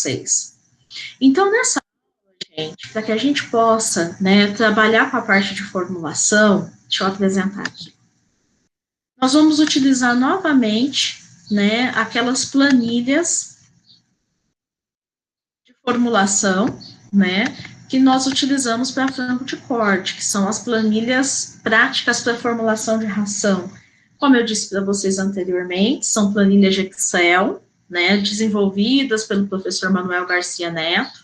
vocês. Então, nessa aula, gente, para que a gente possa, né, trabalhar com a parte de formulação, deixa eu apresentar aqui. Nós vamos utilizar novamente, né, aquelas planilhas de formulação, né, que nós utilizamos para frango de corte, que são as planilhas práticas para formulação de ração. Como eu disse para vocês anteriormente, são planilhas de Excel, né, desenvolvidas pelo professor Manuel Garcia Neto.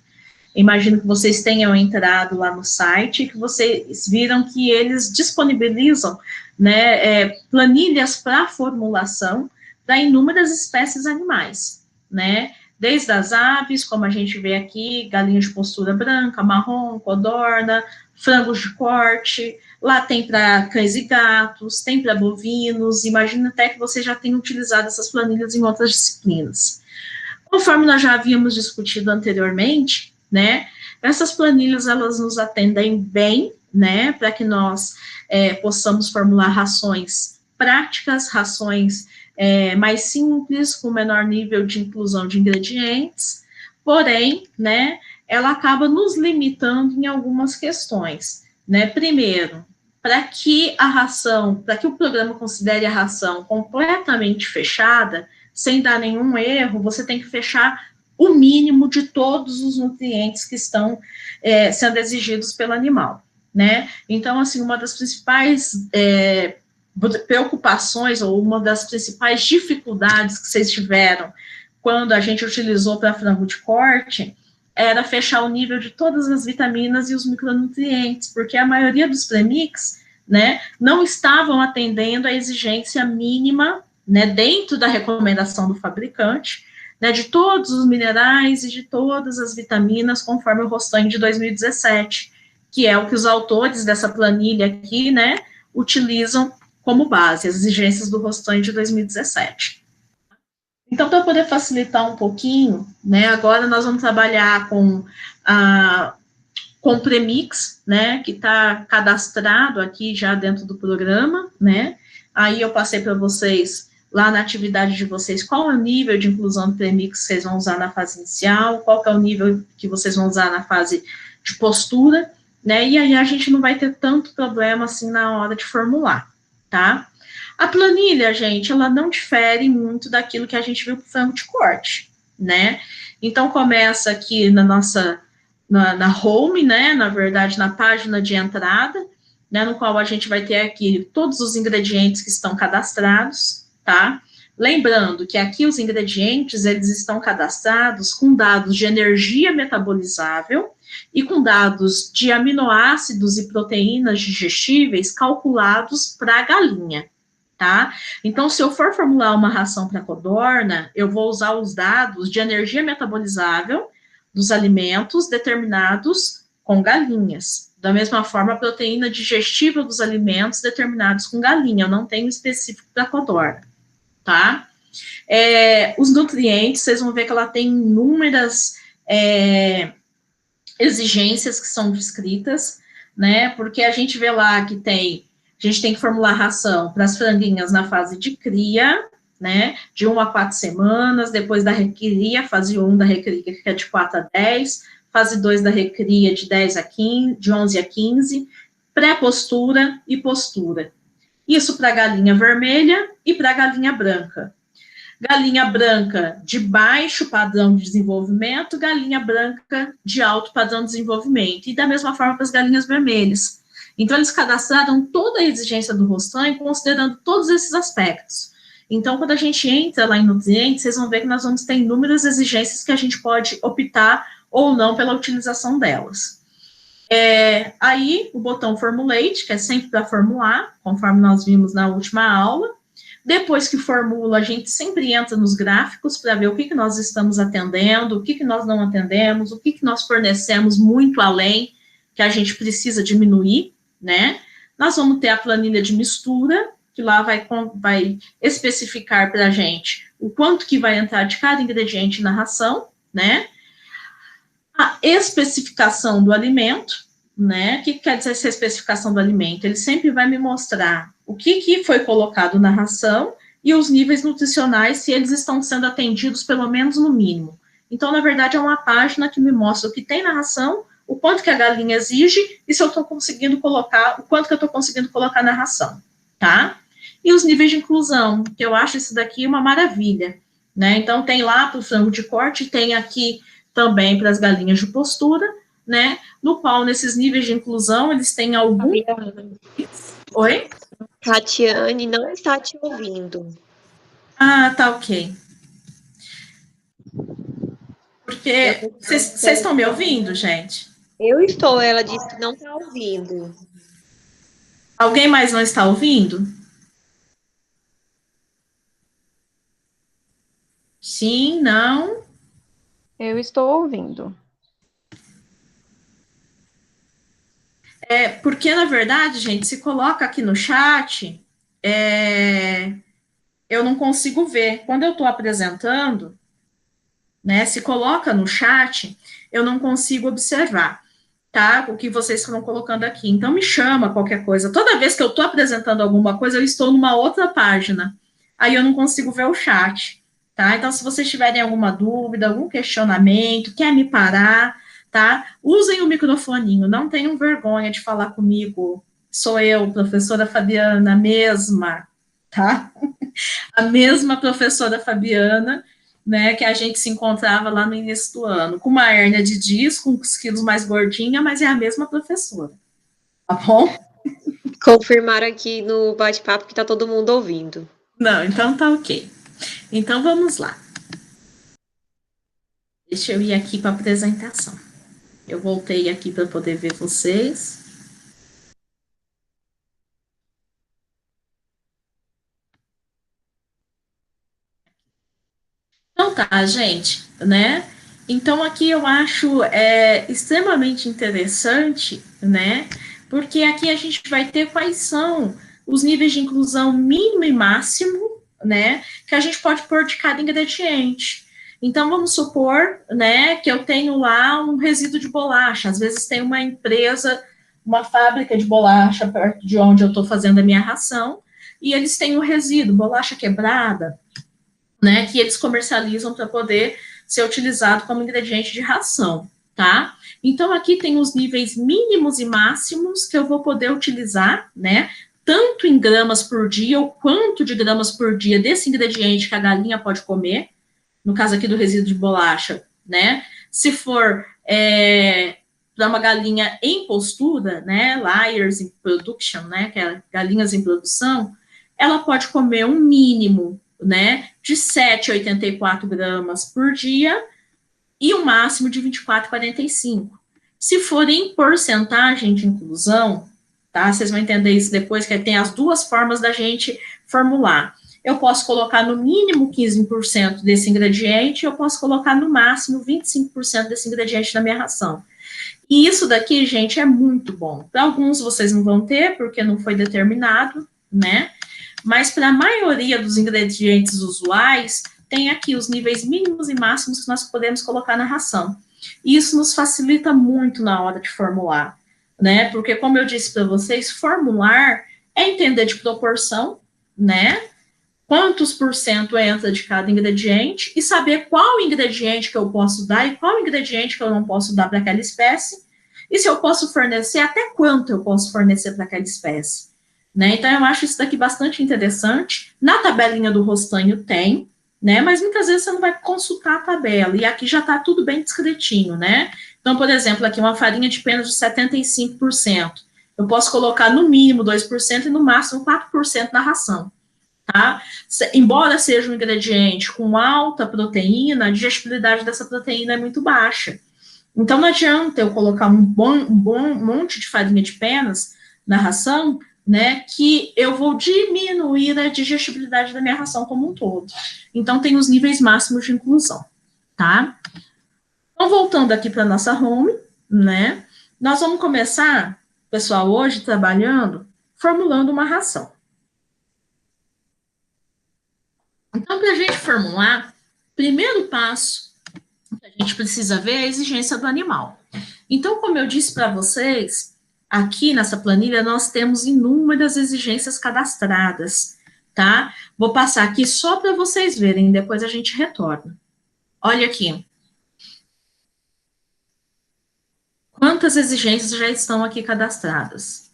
Imagino que vocês tenham entrado lá no site e que vocês viram que eles disponibilizam, né, planilhas para formulação para inúmeras espécies animais, né, desde as aves, como a gente vê aqui, galinha de postura branca, marrom, codorna, frangos de corte, lá tem para cães e gatos, tem para bovinos, imagino até que você já tenha utilizado essas planilhas em outras disciplinas. Conforme nós já havíamos discutido anteriormente, né, essas planilhas, elas nos atendem bem, né, para que nós possamos formular rações práticas, rações mais simples, com menor nível de inclusão de ingredientes, porém, né, ela acaba nos limitando em algumas questões, né, primeiro, para que a ração, para que o programa considere a ração completamente fechada, sem dar nenhum erro, você tem que fechar o mínimo de todos os nutrientes que estão sendo exigidos pelo animal, né? Então, assim, uma das principais preocupações, ou uma das principais dificuldades que vocês tiveram quando a gente utilizou para frango de corte, era fechar o nível de todas as vitaminas e os micronutrientes, porque a maioria dos premix, né, não estavam atendendo a exigência mínima, né, dentro da recomendação do fabricante, né, de todos os minerais e de todas as vitaminas, conforme o Rostanho de 2017, que é o que os autores dessa planilha aqui, né, utilizam como base, as exigências do Rostanho de 2017. Então, para poder facilitar um pouquinho, né, agora nós vamos trabalhar com o Premix, né, que está cadastrado aqui já dentro do programa, né, aí eu passei para vocês, lá na atividade de vocês, qual é o nível de inclusão do Premix que vocês vão usar na fase inicial, qual que é o nível que vocês vão usar na fase de postura, né, e aí a gente não vai ter tanto problema, assim, na hora de formular, tá? A planilha, gente, ela não difere muito daquilo que a gente viu para o frango de corte, né? Então, começa aqui na nossa, na home, né? Na verdade, na página de entrada, né? No qual a gente vai ter aqui todos os ingredientes que estão cadastrados, tá? Lembrando que aqui os ingredientes, eles estão cadastrados com dados de energia metabolizável e com dados de aminoácidos e proteínas digestíveis calculados para a galinha, tá? Então, se eu for formular uma ração para codorna, eu vou usar os dados de energia metabolizável dos alimentos determinados com galinhas. Da mesma forma, a proteína digestível dos alimentos determinados com galinha. Eu não tenho específico para codorna, tá? Os nutrientes, vocês vão ver que ela tem inúmeras exigências que são descritas, né? Porque a gente vê lá que a gente tem que formular ração para as franguinhas na fase de cria, né, de 1 a 4 semanas, depois da recria, fase 1 da recria, que é de 4 a 10, fase 2 da recria de 10 a 15, de 11 a 15, pré-postura e postura. Isso para galinha vermelha e para galinha branca. Galinha branca de baixo padrão de desenvolvimento, galinha branca de alto padrão de desenvolvimento. E da mesma forma para as galinhas vermelhas. Então, eles cadastraram toda a exigência do Rostanho, considerando todos esses aspectos. Então, quando a gente entra lá em nutrientes, vocês vão ver que nós vamos ter inúmeras exigências que a gente pode optar ou não pela utilização delas. Aí, o botão Formulate, que é sempre para formular, conforme nós vimos na última aula. Depois que formula, a gente sempre entra nos gráficos para ver o que nós estamos atendendo, o que nós não atendemos, o que nós fornecemos muito além, que a gente precisa diminuir, né? Nós vamos ter a planilha de mistura, que lá vai especificar para a gente o quanto que vai entrar de cada ingrediente na ração, né? A especificação do alimento, né? O que quer dizer essa especificação do alimento? Ele sempre vai me mostrar o que foi colocado na ração e os níveis nutricionais, se eles estão sendo atendidos pelo menos no mínimo. Então, na verdade, é uma página que me mostra o que tem na ração, o quanto que a galinha exige e se eu estou conseguindo colocar, o quanto que eu estou conseguindo colocar na ração, tá? E os níveis de inclusão, que eu acho isso daqui uma maravilha, né? Então, tem lá para o frango de corte, tem aqui também para as galinhas de postura, né? No qual, nesses níveis de inclusão, eles têm algum... Oi? Tatiane não está te ouvindo. Ah, tá ok. Porque vocês estão me ouvindo, gente? Eu estou, ela disse que não está ouvindo. Alguém mais não está ouvindo? Sim, não. Eu estou ouvindo. Porque, na verdade, gente, se coloca aqui no chat, eu não consigo ver. Quando eu estou apresentando, né, se coloca no chat, eu não consigo observar, tá? O que vocês estão colocando aqui. Então, me chama qualquer coisa. Toda vez que eu estou apresentando alguma coisa, eu estou numa outra página. Aí eu não consigo ver o chat, tá? Então, se vocês tiverem alguma dúvida, algum questionamento, quer me parar, tá? Usem o microfoninho, não tenham vergonha de falar comigo. Sou eu, professora Fabiana, mesma, tá? A mesma professora Fabiana, né, que a gente se encontrava lá no início do ano, com uma hérnia de disco, com os quilos mais gordinha, mas é a mesma professora, tá bom? Confirmaram aqui no bate-papo que está todo mundo ouvindo. Não, então tá ok. Então vamos lá. Deixa eu ir aqui para a apresentação. Eu voltei aqui para poder ver vocês. Então tá, gente, né? Então aqui eu acho extremamente interessante, né? Porque aqui a gente vai ter quais são os níveis de inclusão mínimo e máximo, né? Que a gente pode pôr de cada ingrediente. Então vamos supor, né, que eu tenho lá um resíduo de bolacha. Às vezes tem uma empresa, uma fábrica de bolacha perto de onde eu estou fazendo a minha ração, e eles têm o resíduo, bolacha quebrada, né, que eles comercializam para poder ser utilizado como ingrediente de ração, tá? Então, aqui tem os níveis mínimos e máximos que eu vou poder utilizar, né, tanto em gramas por dia, ou quanto de gramas por dia desse ingrediente que a galinha pode comer, no caso aqui do resíduo de bolacha, né, se for para uma galinha em postura, né, layers in production, né, que é galinhas em produção, ela pode comer um mínimo, né, de 7,84 gramas por dia e o máximo de 24,45. Se for em porcentagem de inclusão, tá, vocês vão entender isso depois, que tem as duas formas da gente formular. Eu posso colocar no mínimo 15% desse ingrediente, eu posso colocar no máximo 25% desse ingrediente na minha ração. E isso daqui, gente, é muito bom. Para alguns vocês não vão ter, porque não foi determinado, né? Mas para a maioria dos ingredientes usuais, tem aqui os níveis mínimos e máximos que nós podemos colocar na ração. E isso nos facilita muito na hora de formular, né? Porque, como eu disse para vocês, formular é entender de proporção, né? Quantos por cento entra de cada ingrediente e saber qual ingrediente que eu posso dar e qual ingrediente que eu não posso dar para aquela espécie, e se eu posso fornecer, até quanto eu posso fornecer para aquela espécie. Né? Então, eu acho isso daqui bastante interessante. Na tabelinha do Rostanho tem, né? Mas muitas vezes você não vai consultar a tabela, e aqui já está tudo bem descritinho, né? Então, por exemplo, aqui uma farinha de penas de 75%. Eu posso colocar no mínimo 2% e no máximo 4% na ração. Tá? Embora seja um ingrediente com alta proteína, a digestibilidade dessa proteína é muito baixa. Então, não adianta eu colocar um bom monte de farinha de penas na ração, né, que eu vou diminuir a digestibilidade da minha ração como um todo. Então, tem os níveis máximos de inclusão, tá? Então, voltando aqui para a nossa home, né, nós vamos começar, pessoal, hoje trabalhando, formulando uma ração. Então, para a gente formular, primeiro passo que a gente precisa ver é a exigência do animal. Então, como eu disse para vocês, aqui nessa planilha nós temos inúmeras exigências cadastradas, tá? Vou passar aqui só para vocês verem, depois a gente retorna. Olha aqui. quantas exigências já estão aqui cadastradas?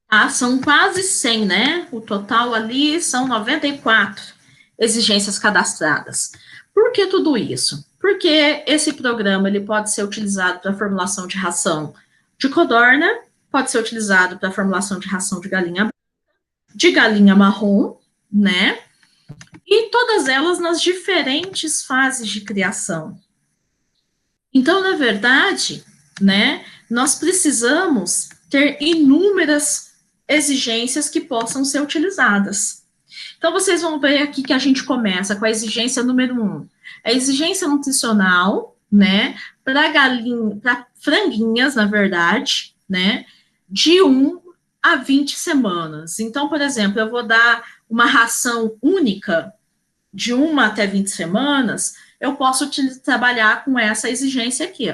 Ah, são quase 100, né? O total ali são 94 exigências cadastradas. Por que tudo isso? Porque esse programa ele pode ser utilizado para a formulação de ração de codorna, pode ser utilizado para a formulação de ração de galinha marrom, né? E todas elas nas diferentes fases de criação. Então, na verdade, né, nós precisamos ter inúmeras exigências que possam ser utilizadas. Então, vocês vão ver aqui que a gente começa com a exigência número 1. A exigência nutricional, né, para franguinhas, na verdade, né, de 1 a 20 semanas. Então, por exemplo, eu vou dar uma ração única de 1 até 20 semanas, eu posso trabalhar com essa exigência aqui,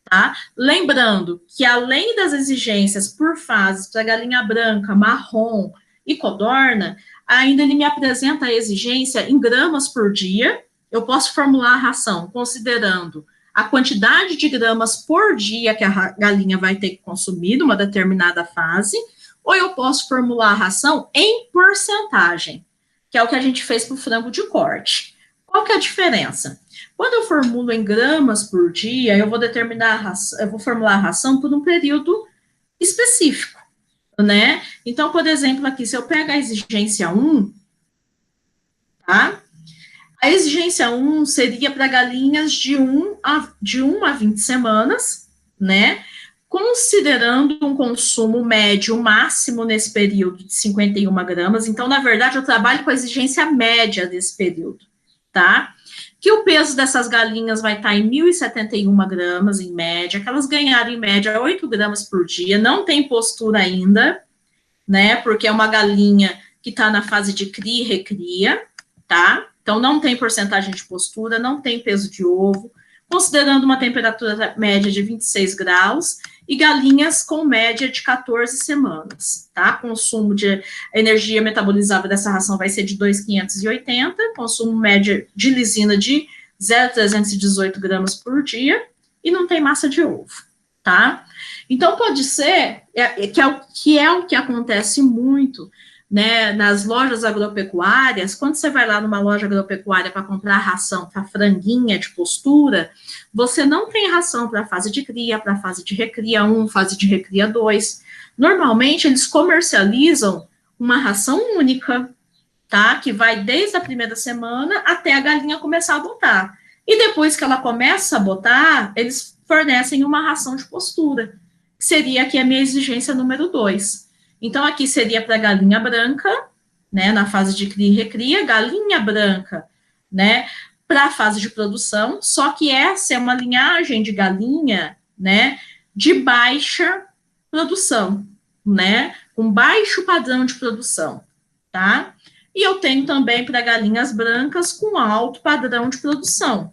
tá? Lembrando que além das exigências por fases para galinha branca, marrom e codorna, ainda ele me apresenta a exigência em gramas por dia. Eu posso formular a ração considerando a quantidade de gramas por dia que a galinha vai ter que consumir numa determinada fase, ou eu posso formular a ração em porcentagem, que é o que a gente fez para o frango de corte. Qual que é a diferença? Quando eu formulo em gramas por dia, eu vou determinar a ração, eu vou formular a ração por um período específico, né? Então, por exemplo, aqui, se eu pego a exigência 1, tá? A exigência 1 seria para galinhas de 1 a 20 semanas, né? Considerando um consumo médio máximo nesse período de 51 gramas. Então, na verdade, eu trabalho com a exigência média desse período, tá? Que o peso dessas galinhas vai estar em 1.071 gramas, em média, que elas ganharam, em média, 8 gramas por dia. Não tem postura ainda, né? Porque é uma galinha que está na fase de cria e recria, tá? Então, não tem porcentagem de postura, não tem peso de ovo, considerando uma temperatura média de 26 graus, e galinhas com média de 14 semanas, tá? Consumo de energia metabolizável dessa ração vai ser de 2.580, consumo médio de lisina de 0,318 gramas por dia, e não tem massa de ovo, tá? Então, pode ser, que é o que acontece muito, né, nas lojas agropecuárias. Quando você vai lá numa loja agropecuária para comprar ração para franguinha de postura, você não tem ração para fase de cria, para fase de recria 1, fase de recria 2. Normalmente, eles comercializam uma ração única, tá? Que vai desde a primeira semana até a galinha começar a botar. E depois que ela começa a botar, eles fornecem uma ração de postura, que seria aqui a minha exigência número 2. Então, aqui seria para galinha branca, né, na fase de cria e recria, galinha branca, né, para a fase de produção, só que essa é uma linhagem de galinha, né, de baixa produção, né, com baixo padrão de produção, tá? E eu tenho também para galinhas brancas com alto padrão de produção.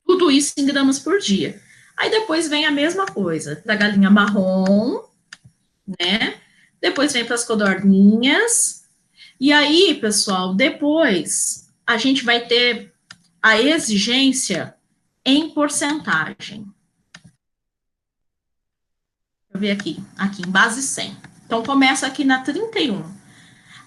Tudo isso em gramas por dia. Aí depois vem a mesma coisa, da galinha marrom, né? Depois vem para as codorninhas. E aí, pessoal, depois a gente vai ter a exigência em porcentagem. Deixa eu ver aqui em base 100. Então, começa aqui na 31.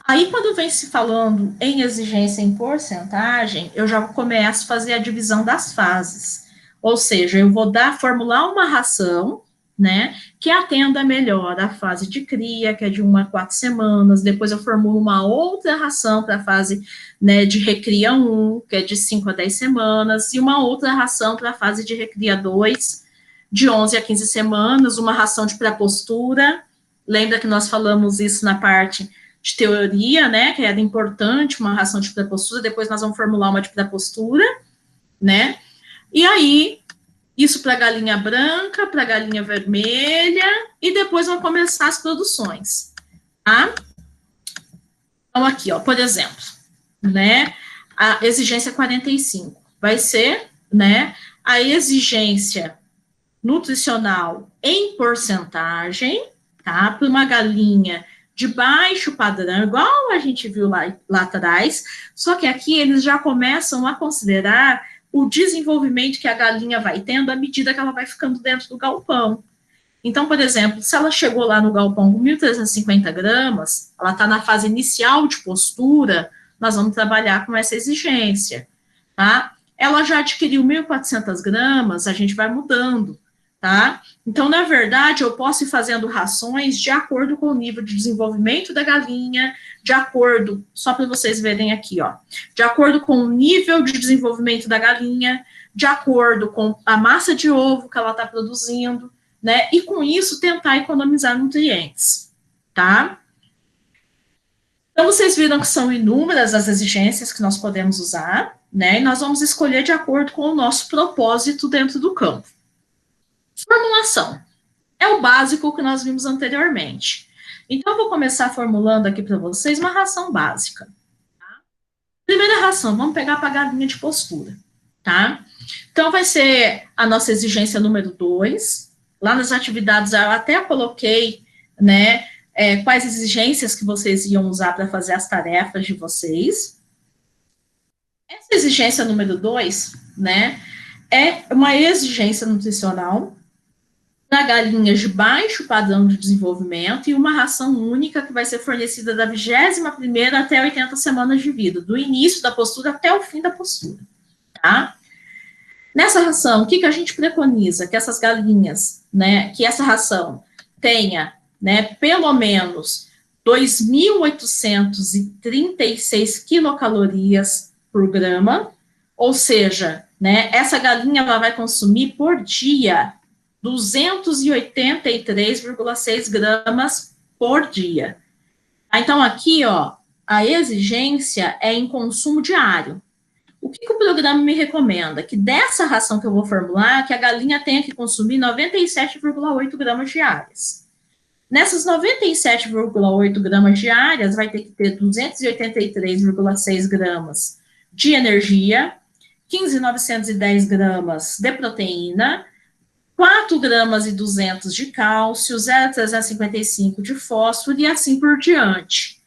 Aí, quando vem se falando em exigência em porcentagem, eu já começo a fazer a divisão das fases. Ou seja, eu vou formular uma ração, né, que atenda melhor a fase de cria, que é de 1 a 4 semanas, depois eu formulo uma outra ração para a fase, né, de recria 1, que é de 5 a 10 semanas, e uma outra ração para a fase de recria 2, de 11 a 15 semanas, uma ração de pré-postura. Lembra que nós falamos isso na parte de teoria, né, que era importante uma ração de pré-postura, depois nós vamos formular uma de pré-postura, né, e aí isso para galinha branca, para galinha vermelha, e depois vão começar as produções, tá? Então, aqui, ó, por exemplo, né, a exigência 45 vai ser, né, a exigência nutricional em porcentagem, tá? Para uma galinha de baixo padrão, igual a gente viu lá atrás, só que aqui eles já começam a considerar o desenvolvimento que a galinha vai tendo à medida que ela vai ficando dentro do galpão. Então, por exemplo, se ela chegou lá no galpão com 1.350 gramas, ela está na fase inicial de postura, nós vamos trabalhar com essa exigência, tá? Ela já adquiriu 1.400 gramas, a gente vai mudando, tá? Então, na verdade, eu posso ir fazendo rações de acordo com o nível de desenvolvimento da galinha, de acordo, só para vocês verem aqui, ó, de acordo com o nível de desenvolvimento da galinha, de acordo com a massa de ovo que ela está produzindo, né? E com isso tentar economizar nutrientes, tá? Então, vocês viram que são inúmeras as exigências que nós podemos usar, né? E nós vamos escolher de acordo com o nosso propósito dentro do campo. Formulação. É o básico que nós vimos anteriormente. Então, eu vou começar formulando aqui para vocês uma ração básica. Tá? Primeira ração, vamos pegar para a galinha de postura, tá? Então, vai ser a nossa exigência número 2. Lá nas atividades, eu até coloquei, né, quais exigências que vocês iam usar para fazer as tarefas de vocês. Essa exigência número 2, né, é uma exigência nutricional para galinhas de baixo padrão de desenvolvimento e uma ração única que vai ser fornecida da 21ª até 80 semanas de vida, do início da postura até o fim da postura, tá? Nessa ração, o que a gente preconiza? Que essas galinhas, né, que essa ração tenha, né, pelo menos 2.836 quilocalorias por grama, ou seja, né, essa galinha ela vai consumir por dia 283,6 gramas por dia. Então, aqui, ó, a exigência é em consumo diário. O que o programa me recomenda? Que dessa ração que eu vou formular, que a galinha tenha que consumir 97,8 gramas diárias. Nessas 97,8 gramas diárias, vai ter que ter 283,6 gramas de energia, 15.910 gramas de proteína, 4 gramas e 200 de cálcio, 0,355 de fósforo e assim por diante,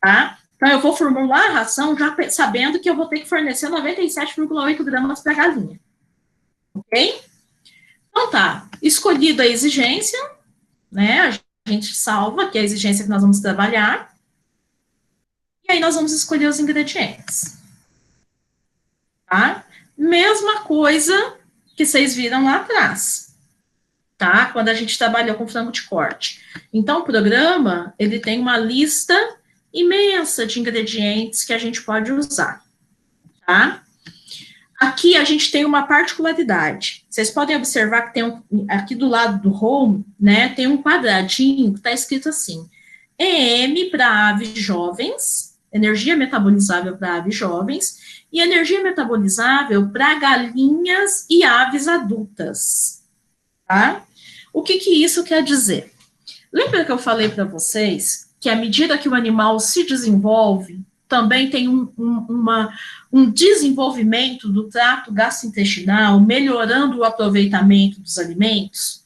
tá? Então, eu vou formular a ração já sabendo que eu vou ter que fornecer 97,8 gramas para a galinha. Ok? Então, tá. Escolhida a exigência, né? A gente salva, que é a exigência que nós vamos trabalhar. E aí, nós vamos escolher os ingredientes. Tá? Mesma coisa que vocês viram lá atrás. Tá? Quando a gente trabalhou com frango de corte. Então, o programa, ele tem uma lista imensa de ingredientes que a gente pode usar, tá? Aqui a gente tem uma particularidade. Vocês podem observar que tem aqui do lado do home, né, tem um quadradinho que está escrito assim, EM para aves jovens, energia metabolizável para aves jovens, e energia metabolizável para galinhas e aves adultas, tá? O que isso quer dizer? Lembra que eu falei para vocês que à medida que o animal se desenvolve, também tem um desenvolvimento do trato gastrointestinal, melhorando o aproveitamento dos alimentos?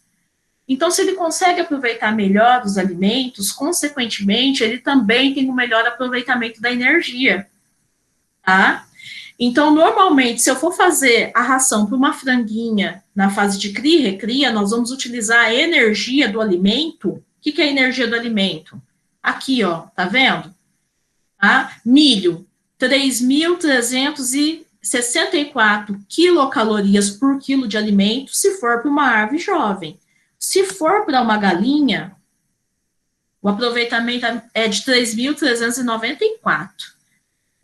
Então, se ele consegue aproveitar melhor os alimentos, consequentemente, ele também tem um melhor aproveitamento da energia, tá? Então, normalmente, se eu for fazer a ração para uma franguinha na fase de cria e recria, nós vamos utilizar a energia do alimento. O que é a energia do alimento? Aqui, ó, tá vendo? Tá? Milho, 3.364 quilocalorias por quilo de alimento, se for para uma ave jovem. Se for para uma galinha, o aproveitamento é de 3.394.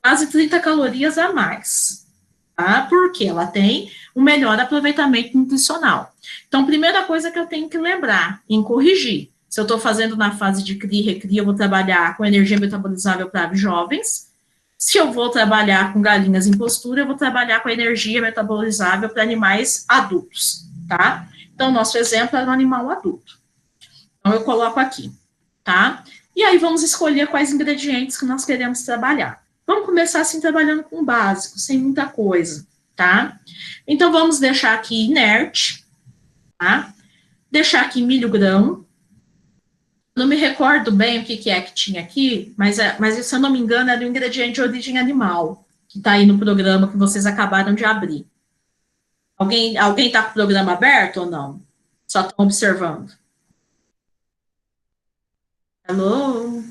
Quase 30 calorias a mais. Tá? Porque ela tem um melhor aproveitamento nutricional. Então, primeira coisa que eu tenho que lembrar, em corrigir. Se eu estou fazendo na fase de cria e recria, eu vou trabalhar com energia metabolizável para aves jovens. Se eu vou trabalhar com galinhas em postura, eu vou trabalhar com energia metabolizável para animais adultos, tá? Então, nosso exemplo é um animal adulto. Então, eu coloco aqui, tá? E aí, vamos escolher quais ingredientes que nós queremos trabalhar. Vamos começar, assim, trabalhando com o básico, sem muita coisa, tá? Então, vamos deixar aqui inerte, tá? Deixar aqui milho grão, Não me recordo bem o que é que tinha aqui, mas se eu não me engano, era um ingrediente de origem animal, que está aí no programa que vocês acabaram de abrir. Alguém está com o programa aberto ou não? Só estão observando. Alô?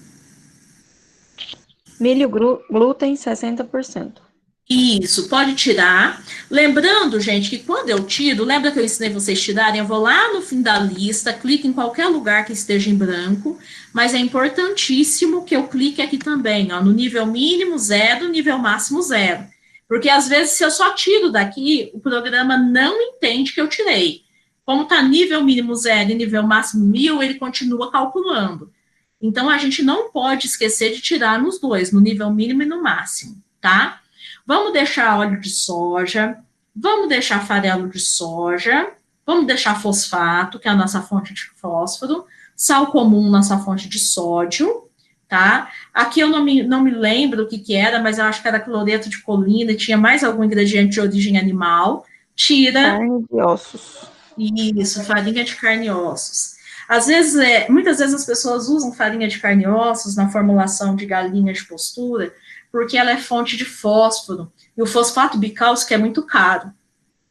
Milho glúten 60%. Isso, pode tirar. Lembrando, gente, que quando eu tiro, lembra que eu ensinei vocês a tirarem? Eu vou lá no fim da lista, clico em qualquer lugar que esteja em branco, mas é importantíssimo que eu clique aqui também, ó, no nível mínimo 0, nível máximo 0. Porque às vezes, se eu só tiro daqui, o programa não entende que eu tirei. Como está nível mínimo 0 e nível máximo 1000, ele continua calculando. Então, a gente não pode esquecer de tirar nos dois, no nível mínimo e no máximo, tá? Vamos deixar óleo de soja, vamos deixar farelo de soja, vamos deixar fosfato, que é a nossa fonte de fósforo, sal comum, nossa fonte de sódio, tá? Aqui eu não me lembro o que era, mas eu acho que era cloreto de colina e tinha mais algum ingrediente de origem animal. Tira. Carne de ossos. Isso, farinha de carne e ossos. Às vezes, muitas vezes as pessoas usam farinha de carne e ossos na formulação de galinha de postura, porque ela é fonte de fósforo, e o fosfato bicálcico é muito caro,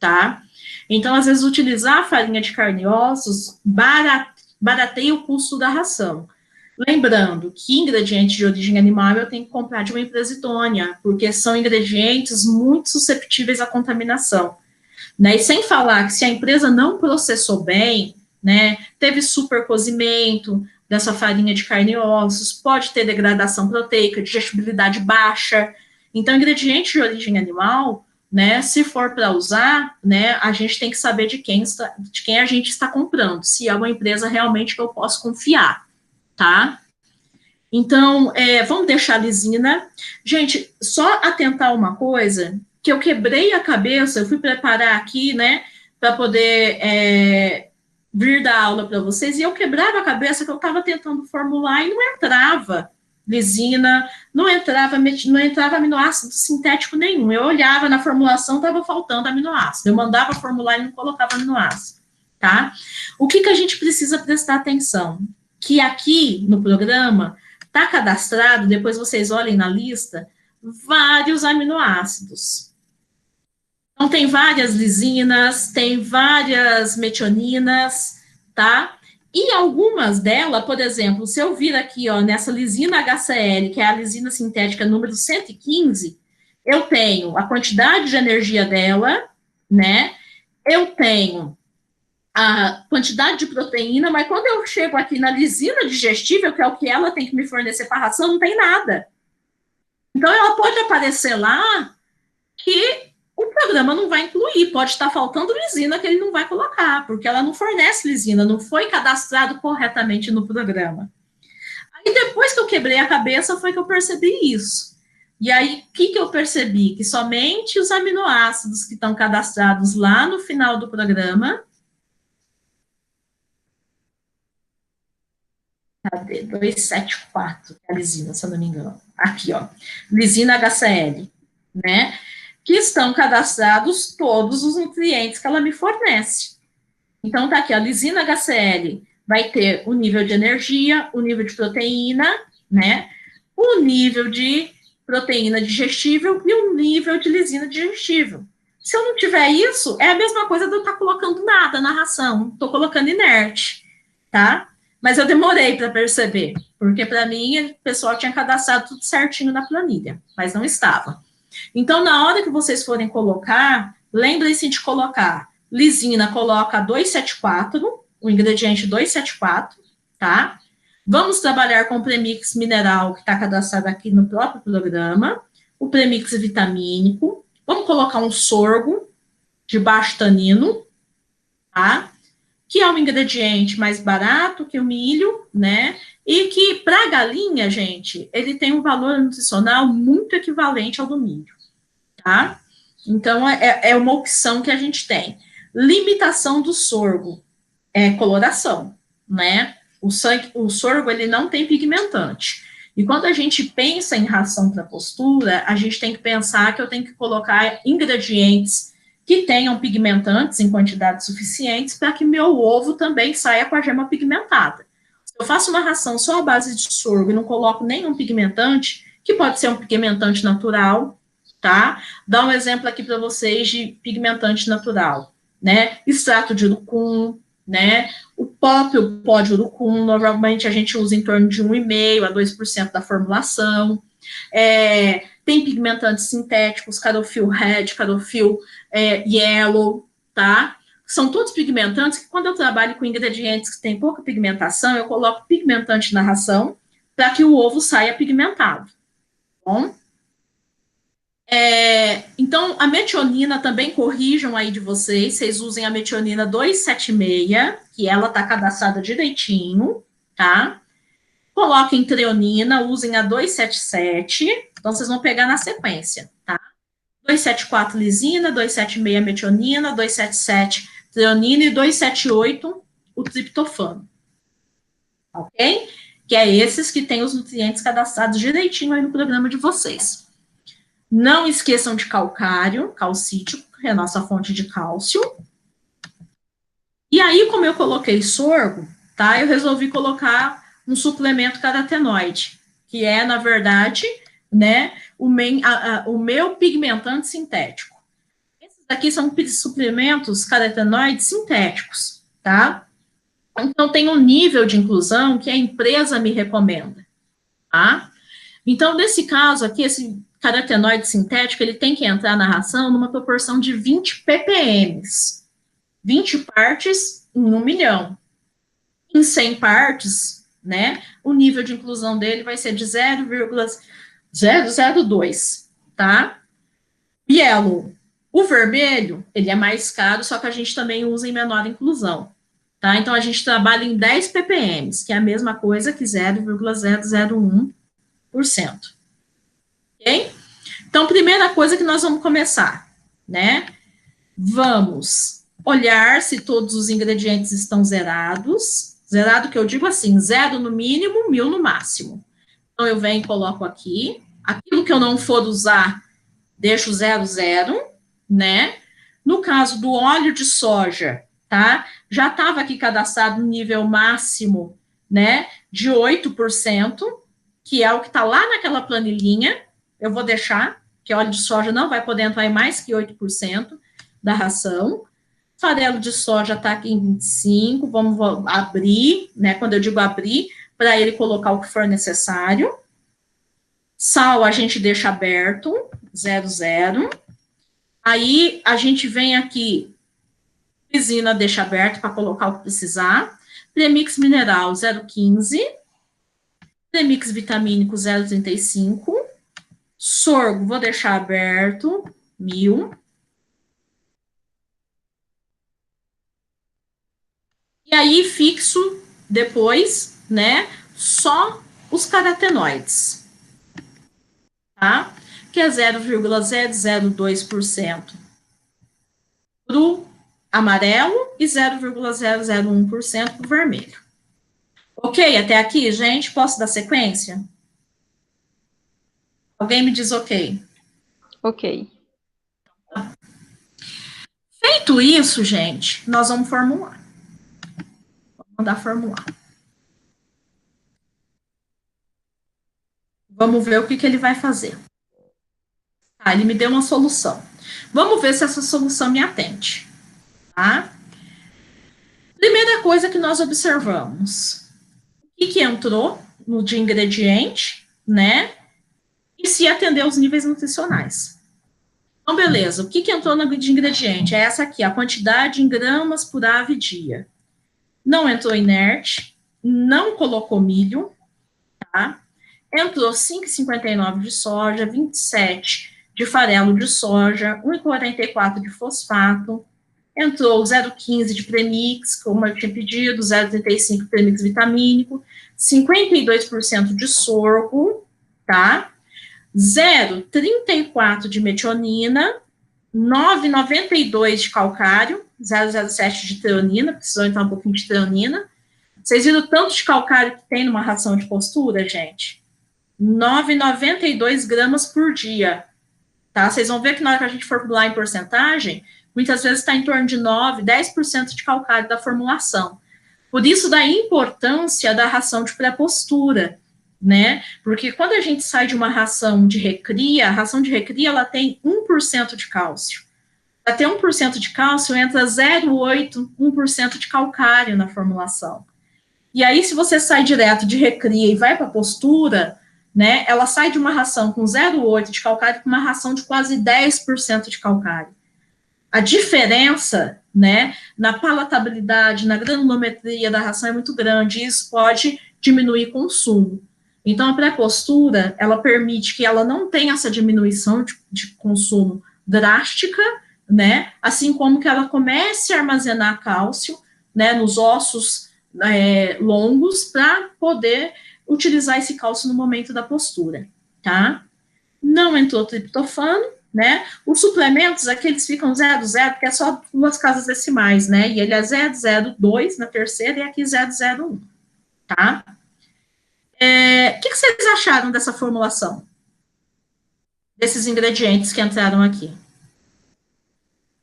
tá? Então, às vezes, utilizar a farinha de carne e ossos barateia o custo da ração. Lembrando que ingredientes de origem animal eu tenho que comprar de uma empresa idônea, porque são ingredientes muito susceptíveis à contaminação. Né? E sem falar que se a empresa não processou bem, né, teve supercozimento dessa farinha de carne e ossos, pode ter degradação proteica, digestibilidade baixa. Então, ingrediente de origem animal, né, se for para usar, né, a gente tem que saber de quem a gente está comprando, se é uma empresa realmente que eu posso confiar, tá? Então, vamos deixar a lisina. Gente, só atentar uma coisa, que eu quebrei a cabeça, eu fui preparar aqui, né, para poder vir dar aula para vocês, e eu quebrava a cabeça que eu estava tentando formular e não entrava lisina, não entrava aminoácido sintético nenhum. Eu olhava na formulação, estava faltando aminoácido. Eu mandava formular e não colocava aminoácido, tá? O que a gente precisa prestar atenção? Que aqui no programa está cadastrado, depois vocês olhem na lista, vários aminoácidos. Então, tem várias lisinas, tem várias metioninas, tá? E algumas delas, por exemplo, se eu vir aqui, ó, nessa lisina HCl, que é a lisina sintética número 115, eu tenho a quantidade de energia dela, né? Eu tenho a quantidade de proteína, mas quando eu chego aqui na lisina digestível, que é o que ela tem que me fornecer para a ração, não tem nada. Então, ela pode aparecer lá que o programa não vai incluir, pode estar faltando lisina que ele não vai colocar, porque ela não fornece lisina, não foi cadastrado corretamente no programa. Aí depois que eu quebrei a cabeça foi que eu percebi isso. E aí, o que eu percebi? Que somente os aminoácidos que estão cadastrados lá no final do programa, cadê? 274, é a lisina, se eu não me engano. Aqui, ó, lisina HCl, né? Que estão cadastrados todos os nutrientes que ela me fornece. Então, tá aqui, a lisina HCl vai ter o nível de energia, o nível de proteína, né? O nível de proteína digestível e o nível de lisina digestível. Se eu não tiver isso, é a mesma coisa de eu estar colocando nada na ração, estou colocando inerte, tá? Mas eu demorei para perceber, porque para mim o pessoal tinha cadastrado tudo certinho na planilha, mas não estava. Então, na hora que vocês forem colocar, lembrem-se de colocar lisina, coloca 274, o ingrediente 274, tá? Vamos trabalhar com o premix mineral, que está cadastrado aqui no próprio programa, o premix vitamínico, vamos colocar um sorgo de baixo tanino, tá? Que é um ingrediente mais barato que o milho, né? E que, para a galinha, gente, ele tem um valor nutricional muito equivalente ao do milho, tá? Então, é uma opção que a gente tem. Limitação do sorgo é coloração, né? O sorgo, ele não tem pigmentante. E quando a gente pensa em ração para postura, a gente tem que pensar que eu tenho que colocar ingredientes que tenham pigmentantes em quantidades suficientes para que meu ovo também saia com a gema pigmentada. Eu faço uma ração só à base de sorgo e não coloco nenhum pigmentante, que pode ser um pigmentante natural, tá? Dá um exemplo aqui para vocês de pigmentante natural, né? Extrato de urucum, né? O próprio pó de urucum, normalmente a gente usa em torno de 1,5% a 2% da formulação. Tem pigmentantes sintéticos, Carofil Red, Carofil Yellow, tá? São todos pigmentantes que, quando eu trabalho com ingredientes que têm pouca pigmentação, eu coloco pigmentante na ração para que o ovo saia pigmentado. Bom? Então, a metionina também, corrijam aí de vocês usem a metionina 276, que ela está cadastrada direitinho, tá? Coloquem treonina, usem a 277, então vocês vão pegar na sequência, tá? 274 lisina, 276 metionina, 277 treonina e 278 o triptofano, ok? Que é esses que têm os nutrientes cadastrados direitinho aí no programa de vocês. Não esqueçam de calcário, calcítico, que é a nossa fonte de cálcio. E aí, como eu coloquei sorgo, tá? Eu resolvi colocar um suplemento carotenoide, que é, na verdade, né, o meu pigmentante sintético. Esses aqui são suplementos carotenoides sintéticos, tá? Então, tem um nível de inclusão que a empresa me recomenda, tá? Então, nesse caso aqui, esse carotenoide sintético, ele tem que entrar na ração numa proporção de 20 ppm. 20 partes em 1 milhão. Em 100 partes, né, o nível de inclusão dele vai ser de 0,002, tá? Yellow. O vermelho, ele é mais caro, só que a gente também usa em menor inclusão, tá? Então, a gente trabalha em 10 ppm, que é a mesma coisa que 0,001%. Ok? Então, primeira coisa que nós vamos começar, né? Vamos olhar se todos os ingredientes estão zerados. Zerado que eu digo assim, 0 no mínimo, 1000 no máximo. Então, eu venho e coloco aqui. Aquilo que eu não for usar, deixo 00, né? No caso do óleo de soja, tá? Já estava aqui cadastrado no nível máximo, né? De 8%, que é o que está lá naquela planilhinha. Eu vou deixar, que óleo de soja não vai poder entrar em mais que 8% da ração. Farelo de soja está aqui em 25, vamos abrir, né? Quando eu digo abrir, para ele colocar o que for necessário. Sal a gente deixa aberto, 00. Aí a gente vem aqui, lisina deixa aberto para colocar o que precisar. Premix mineral 0,15. Premix vitamínico 0,35. Sorgo vou deixar aberto, 1000. E aí fixo depois, né, só os carotenoides, tá? Que é 0,002% pro amarelo e 0,001% pro vermelho. Ok, até aqui, gente? Posso dar sequência? Alguém me diz ok. Ok. Feito isso, gente, nós vamos formular. Vamos mandar formular. Vamos ver o que ele vai fazer. Tá, ele me deu uma solução. Vamos ver se essa solução me atende. Tá? Primeira coisa que nós observamos. O que entrou no de ingrediente, né? E se atender aos níveis nutricionais. Então, beleza. O que entrou no de ingrediente? É essa aqui, a quantidade em gramas por ave dia. Não entrou inerte, não colocou milho, tá? Entrou 5,59 de soja, 27 de farelo de soja, 1,44 de fosfato, entrou 0,15 de premix, como eu tinha pedido, 0,35 de premix vitamínico, 52% de sorgo, tá? 0,34 de metionina, 9,92 de calcário, 0,07 de treonina, precisou entrar um pouquinho de treonina. Vocês viram o tanto de calcário que tem numa ração de postura, gente? 9,92 gramas por dia, tá? Vocês vão ver que na hora que a gente formular em porcentagem, muitas vezes está em torno de 9, 10% de calcário da formulação. Por isso da importância da ração de pré-postura, né? Porque quando a gente sai de uma ração de recria, a ração de recria, ela tem 1% de cálcio. Para ter 1% de cálcio, entra 0,8%, 1% de calcário na formulação. E aí, se você sai direto de recria e vai para a postura, né, ela sai de uma ração com 0,8% de calcário para uma ração de quase 10% de calcário. A diferença, né, na palatabilidade, na granulometria da ração é muito grande, e isso pode diminuir o consumo. Então, a pré-postura, ela permite que ela não tenha essa diminuição de consumo drástica, né, assim como que ela comece a armazenar cálcio, né, nos ossos longos, para poder utilizar esse cálcio no momento da postura, tá? Não entrou triptofano, né? Os suplementos, aqui eles ficam 0,0, porque é só 2 casas decimais, né? E ele é 0,02 na terceira e aqui 0,01, tá? O que vocês acharam dessa formulação? Desses ingredientes que entraram aqui?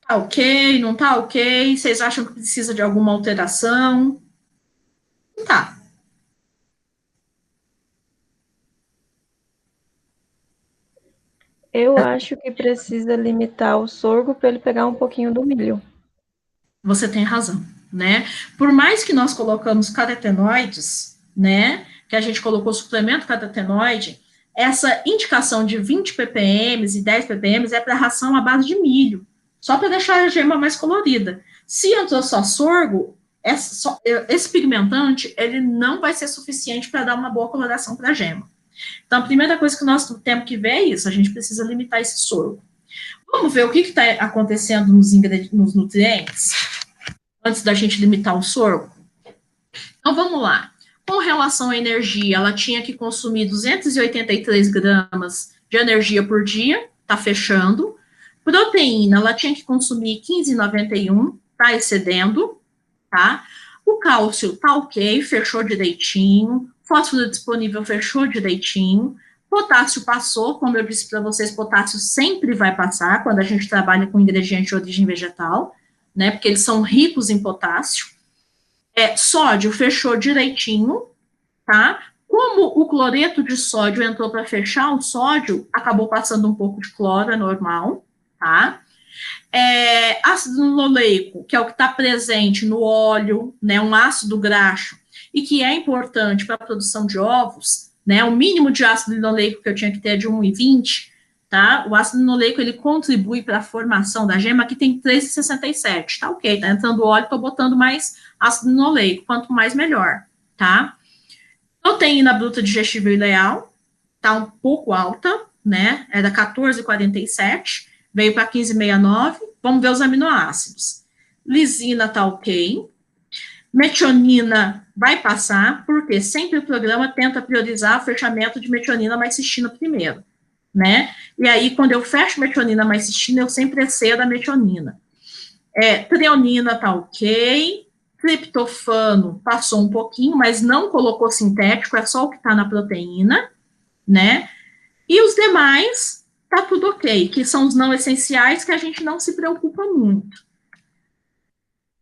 Tá ok, não tá ok? Vocês acham que precisa de alguma alteração? Tá. Eu acho que precisa limitar o sorgo para ele pegar um pouquinho do milho. Você tem razão, né? Por mais que nós colocamos carotenoides, né? Que a gente colocou suplemento carotenoide, essa indicação de 20 ppm e 10 ppm é para ração à base de milho, só para deixar a gema mais colorida. Se entrou só sorgo, esse pigmentante, ele não vai ser suficiente para dar uma boa coloração para a gema. Então, a primeira coisa que nós temos que ver é isso, a gente precisa limitar esse sorgo. Vamos ver o que está acontecendo nos nutrientes, antes da gente limitar o sorgo? Então, vamos lá. Com relação à energia, ela tinha que consumir 283 gramas de energia por dia, tá fechando. Proteína, ela tinha que consumir 15,91, tá excedendo, tá? O cálcio tá ok, fechou direitinho. Fósforo disponível fechou direitinho. Potássio passou, como eu disse para vocês, potássio sempre vai passar quando a gente trabalha com ingrediente de origem vegetal, né? Porque eles são ricos em potássio. Sódio fechou direitinho, tá? Como o cloreto de sódio entrou para fechar o sódio, acabou passando um pouco de cloro, é normal, tá? Ácido linoleico, que é o que está presente no óleo, né? Um ácido graxo, e que é importante para a produção de ovos, né? O mínimo de ácido linoleico que eu tinha que ter é de 1,20, tá? O ácido linoleico, ele contribui para a formação da gema, que tem 3,67, tá ok, tá entrando óleo, tô botando mais ácido linoleico, quanto mais melhor, tá? Proteína bruta digestível ileal, tá um pouco alta, né? Era 14,47, veio para 15,69, vamos ver os aminoácidos. Lisina tá ok, metionina vai passar, porque sempre o programa tenta priorizar o fechamento de metionina mais cistina primeiro, né? E aí, quando eu fecho metionina mais cistina, eu sempre excedo a metionina. Treonina tá ok, triptofano passou um pouquinho, mas não colocou sintético, é só o que tá na proteína, né? E os demais, tá tudo ok, que são os não essenciais que a gente não se preocupa muito.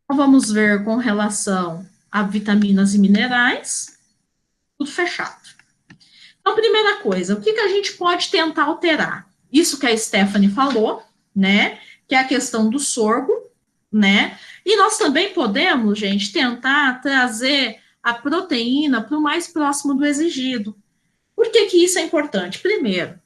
Então, vamos ver com relação a vitaminas e minerais, tudo fechado. Então, primeira coisa, o que a gente pode tentar alterar? Isso que a Stephanie falou, né, que é a questão do sorgo, né, e nós também podemos, gente, tentar trazer a proteína para o mais próximo do exigido. Por que isso é importante? Primeiro,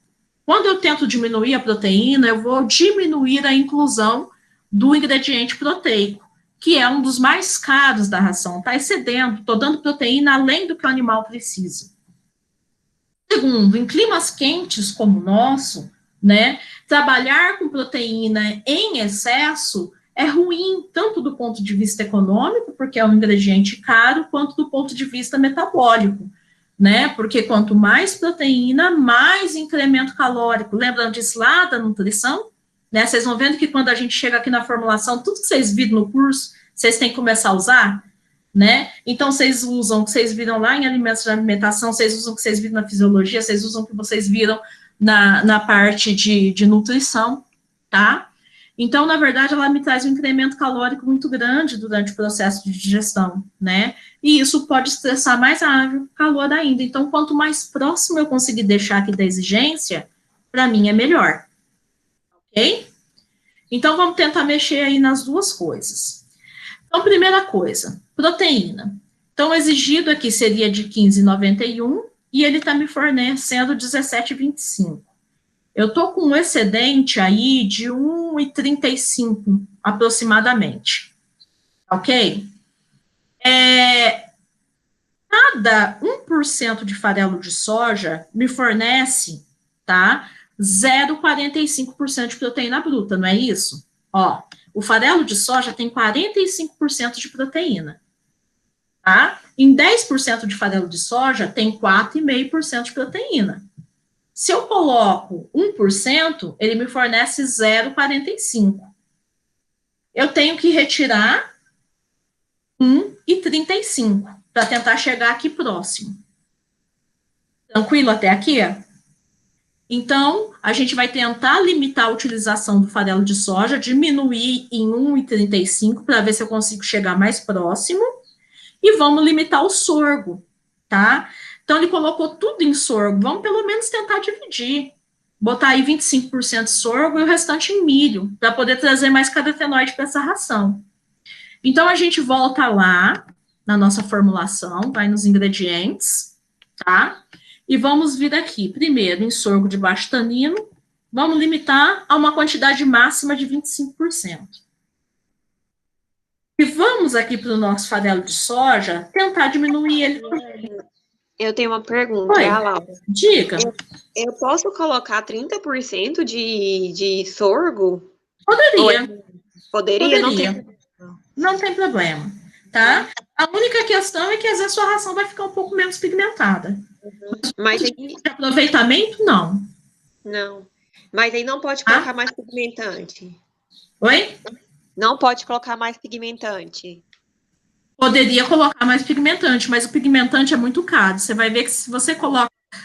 quando eu tento diminuir a proteína, eu vou diminuir a inclusão do ingrediente proteico, que é um dos mais caros da ração, está excedendo, estou dando proteína além do que o animal precisa. Segundo, em climas quentes como o nosso, né, trabalhar com proteína em excesso é ruim, tanto do ponto de vista econômico, porque é um ingrediente caro, quanto do ponto de vista metabólico, né, porque quanto mais proteína, mais incremento calórico. Lembrando disso lá da nutrição? Né, vocês vão vendo que quando a gente chega aqui na formulação, tudo que vocês viram no curso, vocês têm que começar a usar, né? Então, vocês usam o que vocês viram lá em alimentos de alimentação, vocês usam o que vocês viram na fisiologia, vocês usam o que vocês viram na parte de nutrição, tá? Então, na verdade, ela me traz um incremento calórico muito grande durante o processo de digestão, né? E isso pode estressar mais a ave, o calor ainda. Então, quanto mais próximo eu conseguir deixar aqui da exigência, para mim é melhor, ok? Então, vamos tentar mexer aí nas duas coisas. Então, primeira coisa, proteína. Então, o exigido aqui seria de 15,91 e ele está me fornecendo 17,25. Eu estou com um excedente aí de 1,35 aproximadamente, ok? Cada 1% de farelo de soja me fornece, tá, 0,45% de proteína bruta, não é isso? Ó, o farelo de soja tem 45% de proteína, tá? Em 10% de farelo de soja tem 4,5% de proteína. Se eu coloco 1%, ele me fornece 0,45. Eu tenho que retirar 1,35 para tentar chegar aqui próximo. Tranquilo até aqui? Então, a gente vai tentar limitar a utilização do farelo de soja, diminuir em 1,35 para ver se eu consigo chegar mais próximo. E vamos limitar o sorgo, tá? Então, ele colocou tudo em sorgo. Vamos pelo menos tentar dividir. Botar aí 25% de sorgo e o restante em milho, para poder trazer mais carotenoide para essa ração. Então, a gente volta lá na nossa formulação, vai nos ingredientes, tá? E vamos vir aqui, primeiro, em sorgo de baixo tanino, vamos limitar a uma quantidade máxima de 25%. E vamos aqui para o nosso farelo de soja, tentar diminuir ele. Eu tenho uma pergunta, Oi, Laura. diga. Eu posso colocar 30% de sorgo? Poderia. Poderia? Não tem problema, tá? A única questão é que às vezes a sua ração vai ficar um pouco menos pigmentada. Mas aí... de aproveitamento, não. Não. Mas aí não pode colocar mais pigmentante. Oi? Não pode colocar mais pigmentante. Poderia colocar mais pigmentante, mas o pigmentante é muito caro. Você vai ver que se você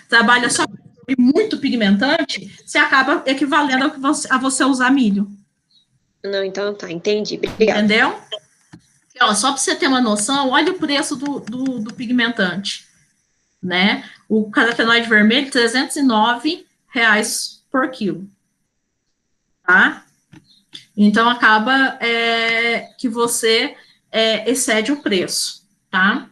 trabalha só com muito pigmentante, você acaba equivalendo a você usar milho. Não, então tá, entendi. Obrigada. Entendeu? Ó, só para você ter uma noção, olha o preço do pigmentante, né? O carotenoide vermelho, R$309 por quilo, tá? Então, acaba que você excede o preço, tá?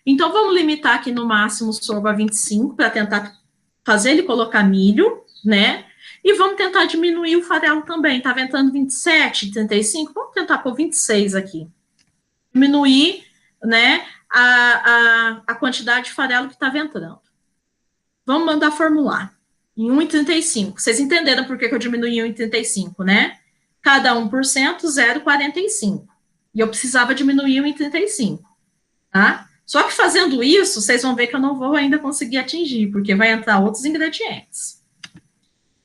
Então, vamos limitar aqui no máximo o sorgo a 25, para tentar fazer ele colocar milho, né? E vamos tentar diminuir o farelo também. Tá ventando 27, 35, vamos tentar pôr 26 aqui. Diminuir, né, a quantidade de farelo que tá ventando. Vamos mandar formular. Em 1,35. Vocês entenderam por que eu diminui em 1,35, né? Cada 1%, 0,45. E eu precisava diminuir 1,35, tá? Só que fazendo isso, vocês vão ver que eu não vou ainda conseguir atingir, porque vai entrar outros ingredientes.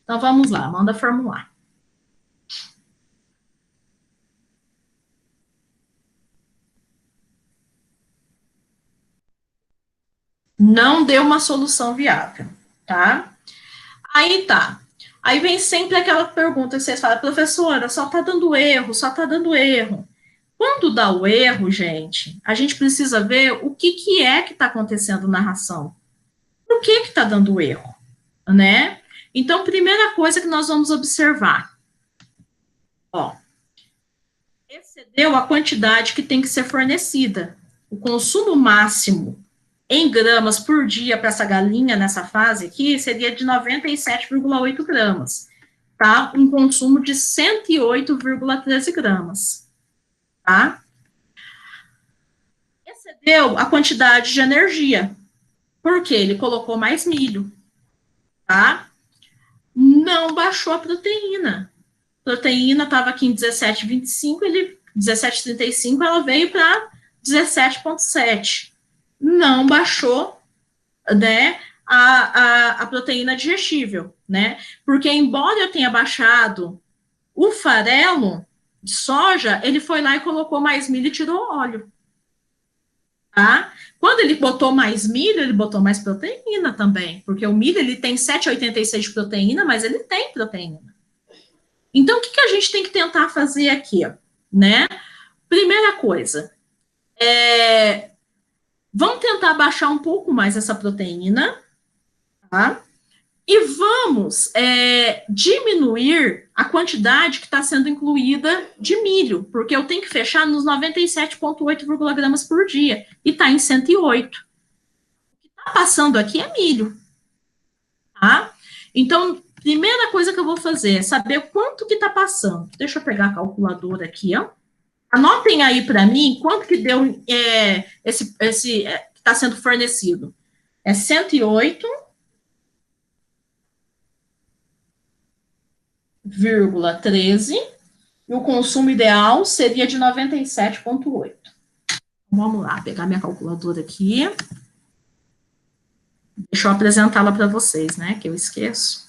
Então, vamos lá, manda formular. Não deu uma solução viável, tá? Aí tá. Aí vem sempre aquela pergunta que vocês falam, professora, só tá dando erro, só tá dando erro. Quando dá o erro, gente, a gente precisa ver o que é que está acontecendo na ração. Por que está dando erro, né? Então, primeira coisa que nós vamos observar. Ó, excedeu a quantidade que tem que ser fornecida. O consumo máximo em gramas por dia para essa galinha nessa fase aqui seria de 97,8 gramas, tá? Um consumo de 108,13 gramas. Tá? Excedeu a quantidade de energia, porque ele colocou mais milho, tá? Não baixou a proteína. A proteína estava aqui em 17,25, 17,35, ela veio para 17,7. Não baixou, né, a proteína digestível, né? Porque embora eu tenha baixado o farelo de soja, ele foi lá e colocou mais milho e tirou óleo. Tá? Quando ele botou mais milho, ele botou mais proteína também, porque o milho ele tem 7,86 de proteína, mas ele tem proteína. Então, o que a gente tem que tentar fazer aqui, né? Primeira coisa, vamos tentar baixar um pouco mais essa proteína, tá? E vamos diminuir a quantidade que está sendo incluída de milho, porque eu tenho que fechar nos 97,8 gramas por dia, e está em 108. O que está passando aqui é milho, tá? Então, primeira coisa que eu vou fazer é saber quanto que está passando. Deixa eu pegar a calculadora aqui, ó. Anotem aí para mim quanto que deu esse que está sendo fornecido. É 108,13 e o consumo ideal seria de 97,8. Vamos lá, pegar minha calculadora aqui. Deixa eu apresentá-la para vocês, né, que eu esqueço.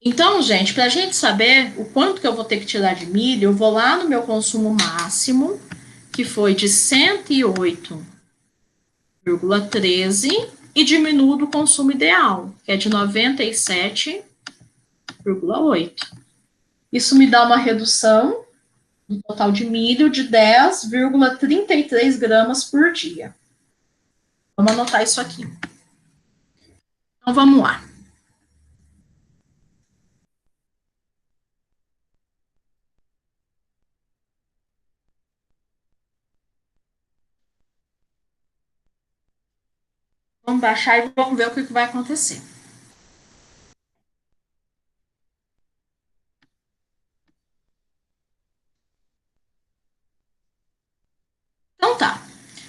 Então, gente, para a gente saber o quanto que eu vou ter que tirar de milho, eu vou lá no meu consumo máximo, que foi de 108,13, e diminuo do consumo ideal, que é de 97,8. Isso me dá uma redução do total de milho de 10,33 gramas por dia. Vamos anotar isso aqui. Então, vamos lá. Vamos baixar e vamos ver o que vai acontecer. Então tá.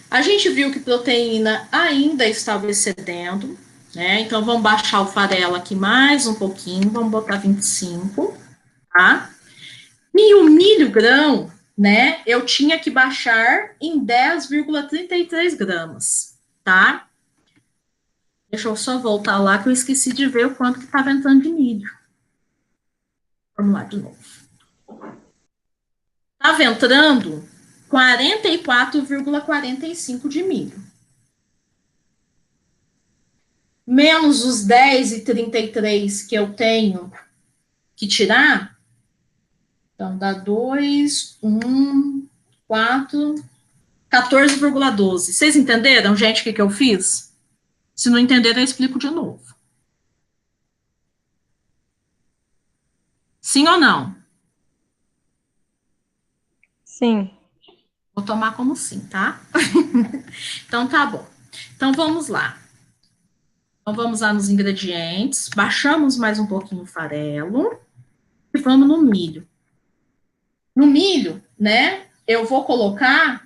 A gente viu que proteína ainda estava excedendo, né? Então vamos baixar o farelo aqui mais um pouquinho, vamos botar 25, tá? E o milho grão, né? Eu tinha que baixar em 10,33 gramas, tá? Deixa eu só voltar lá que eu esqueci de ver o quanto que estava entrando de milho. Vamos lá de novo. Estava entrando 44,45 de milho. Menos os 10,33 que eu tenho que tirar. Então, dá 2, 1, 4, 14,12. Vocês entenderam, gente, o que eu fiz? Se não entenderam, eu explico de novo. Sim ou não? Sim. Vou tomar como sim, tá? Então, tá bom. Então, vamos lá. Então, vamos lá nos ingredientes. Baixamos mais um pouquinho o farelo. E vamos no milho. No milho, né, eu vou colocar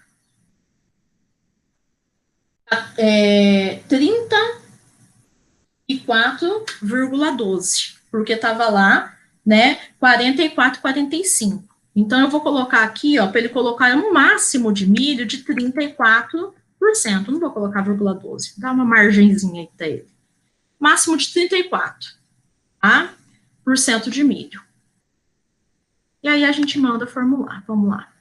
34,12, porque estava lá, né, 44,45. Então, eu vou colocar aqui, ó, para ele colocar um máximo de milho de 34%. Não vou colocar 0,12, dá uma margenzinha aí para ele. Máximo de 34%, tá? Por cento de milho. E aí a gente manda formular. Vamos lá.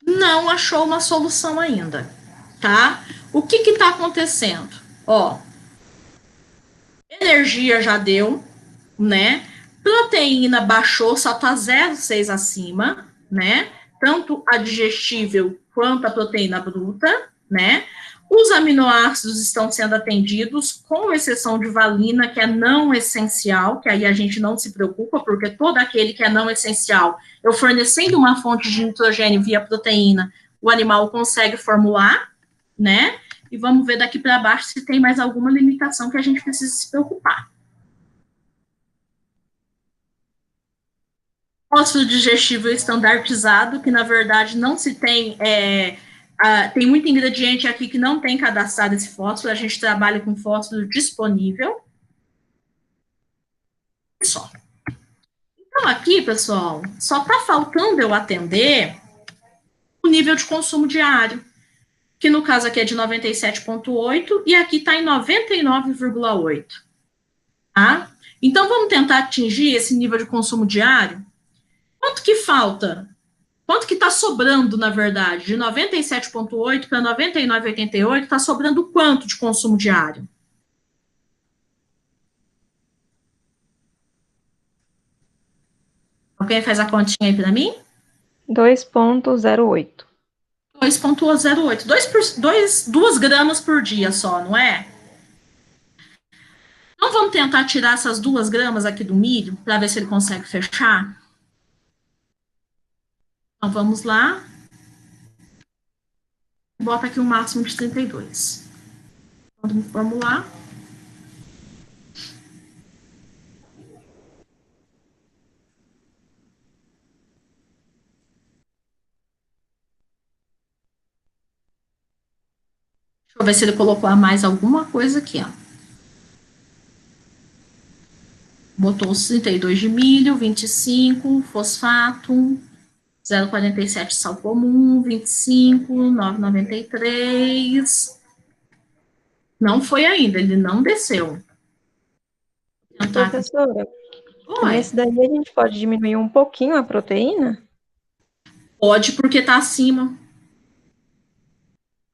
Não achou uma solução ainda, tá? O que está acontecendo? Ó, energia já deu, né? Proteína baixou, só tá 0,6 acima, né? Tanto a digestível quanto a proteína bruta, né? Os aminoácidos estão sendo atendidos, com exceção de valina, que é não essencial, que aí a gente não se preocupa, porque todo aquele que é não essencial, eu fornecendo uma fonte de nitrogênio via proteína, o animal consegue formular, né? E vamos ver daqui para baixo se tem mais alguma limitação que a gente precisa se preocupar, Fósforo digestível estandartizado, que na verdade não se tem, tem muito ingrediente aqui que não tem cadastrado esse fósforo, a gente trabalha com fósforo disponível. Só. Então aqui, pessoal, só está faltando eu atender o nível de consumo diário, que no caso aqui é de 97,8 e aqui está em 99,8. Tá? Então vamos tentar atingir esse nível de consumo diário? Quanto que falta? Quanto que está sobrando, na verdade? De 97,8 para 99,88, está sobrando quanto de consumo diário? Alguém faz a continha aí para mim? 2,08. 2,08. 2 gramas por dia só, não é? Então vamos tentar tirar essas 2 gramas aqui do milho, para ver se ele consegue fechar? Então vamos lá. Bota aqui o máximo de 32. Vamos lá. Deixa eu ver se ele colocou a mais alguma coisa aqui, ó. Botou os 32 de milho, 25, fosfato, 0,47 sal comum, 25, 9,93. Não foi ainda, ele não desceu. Professora, Oi. nesse daí a gente pode diminuir um pouquinho a proteína? Pode, porque tá acima.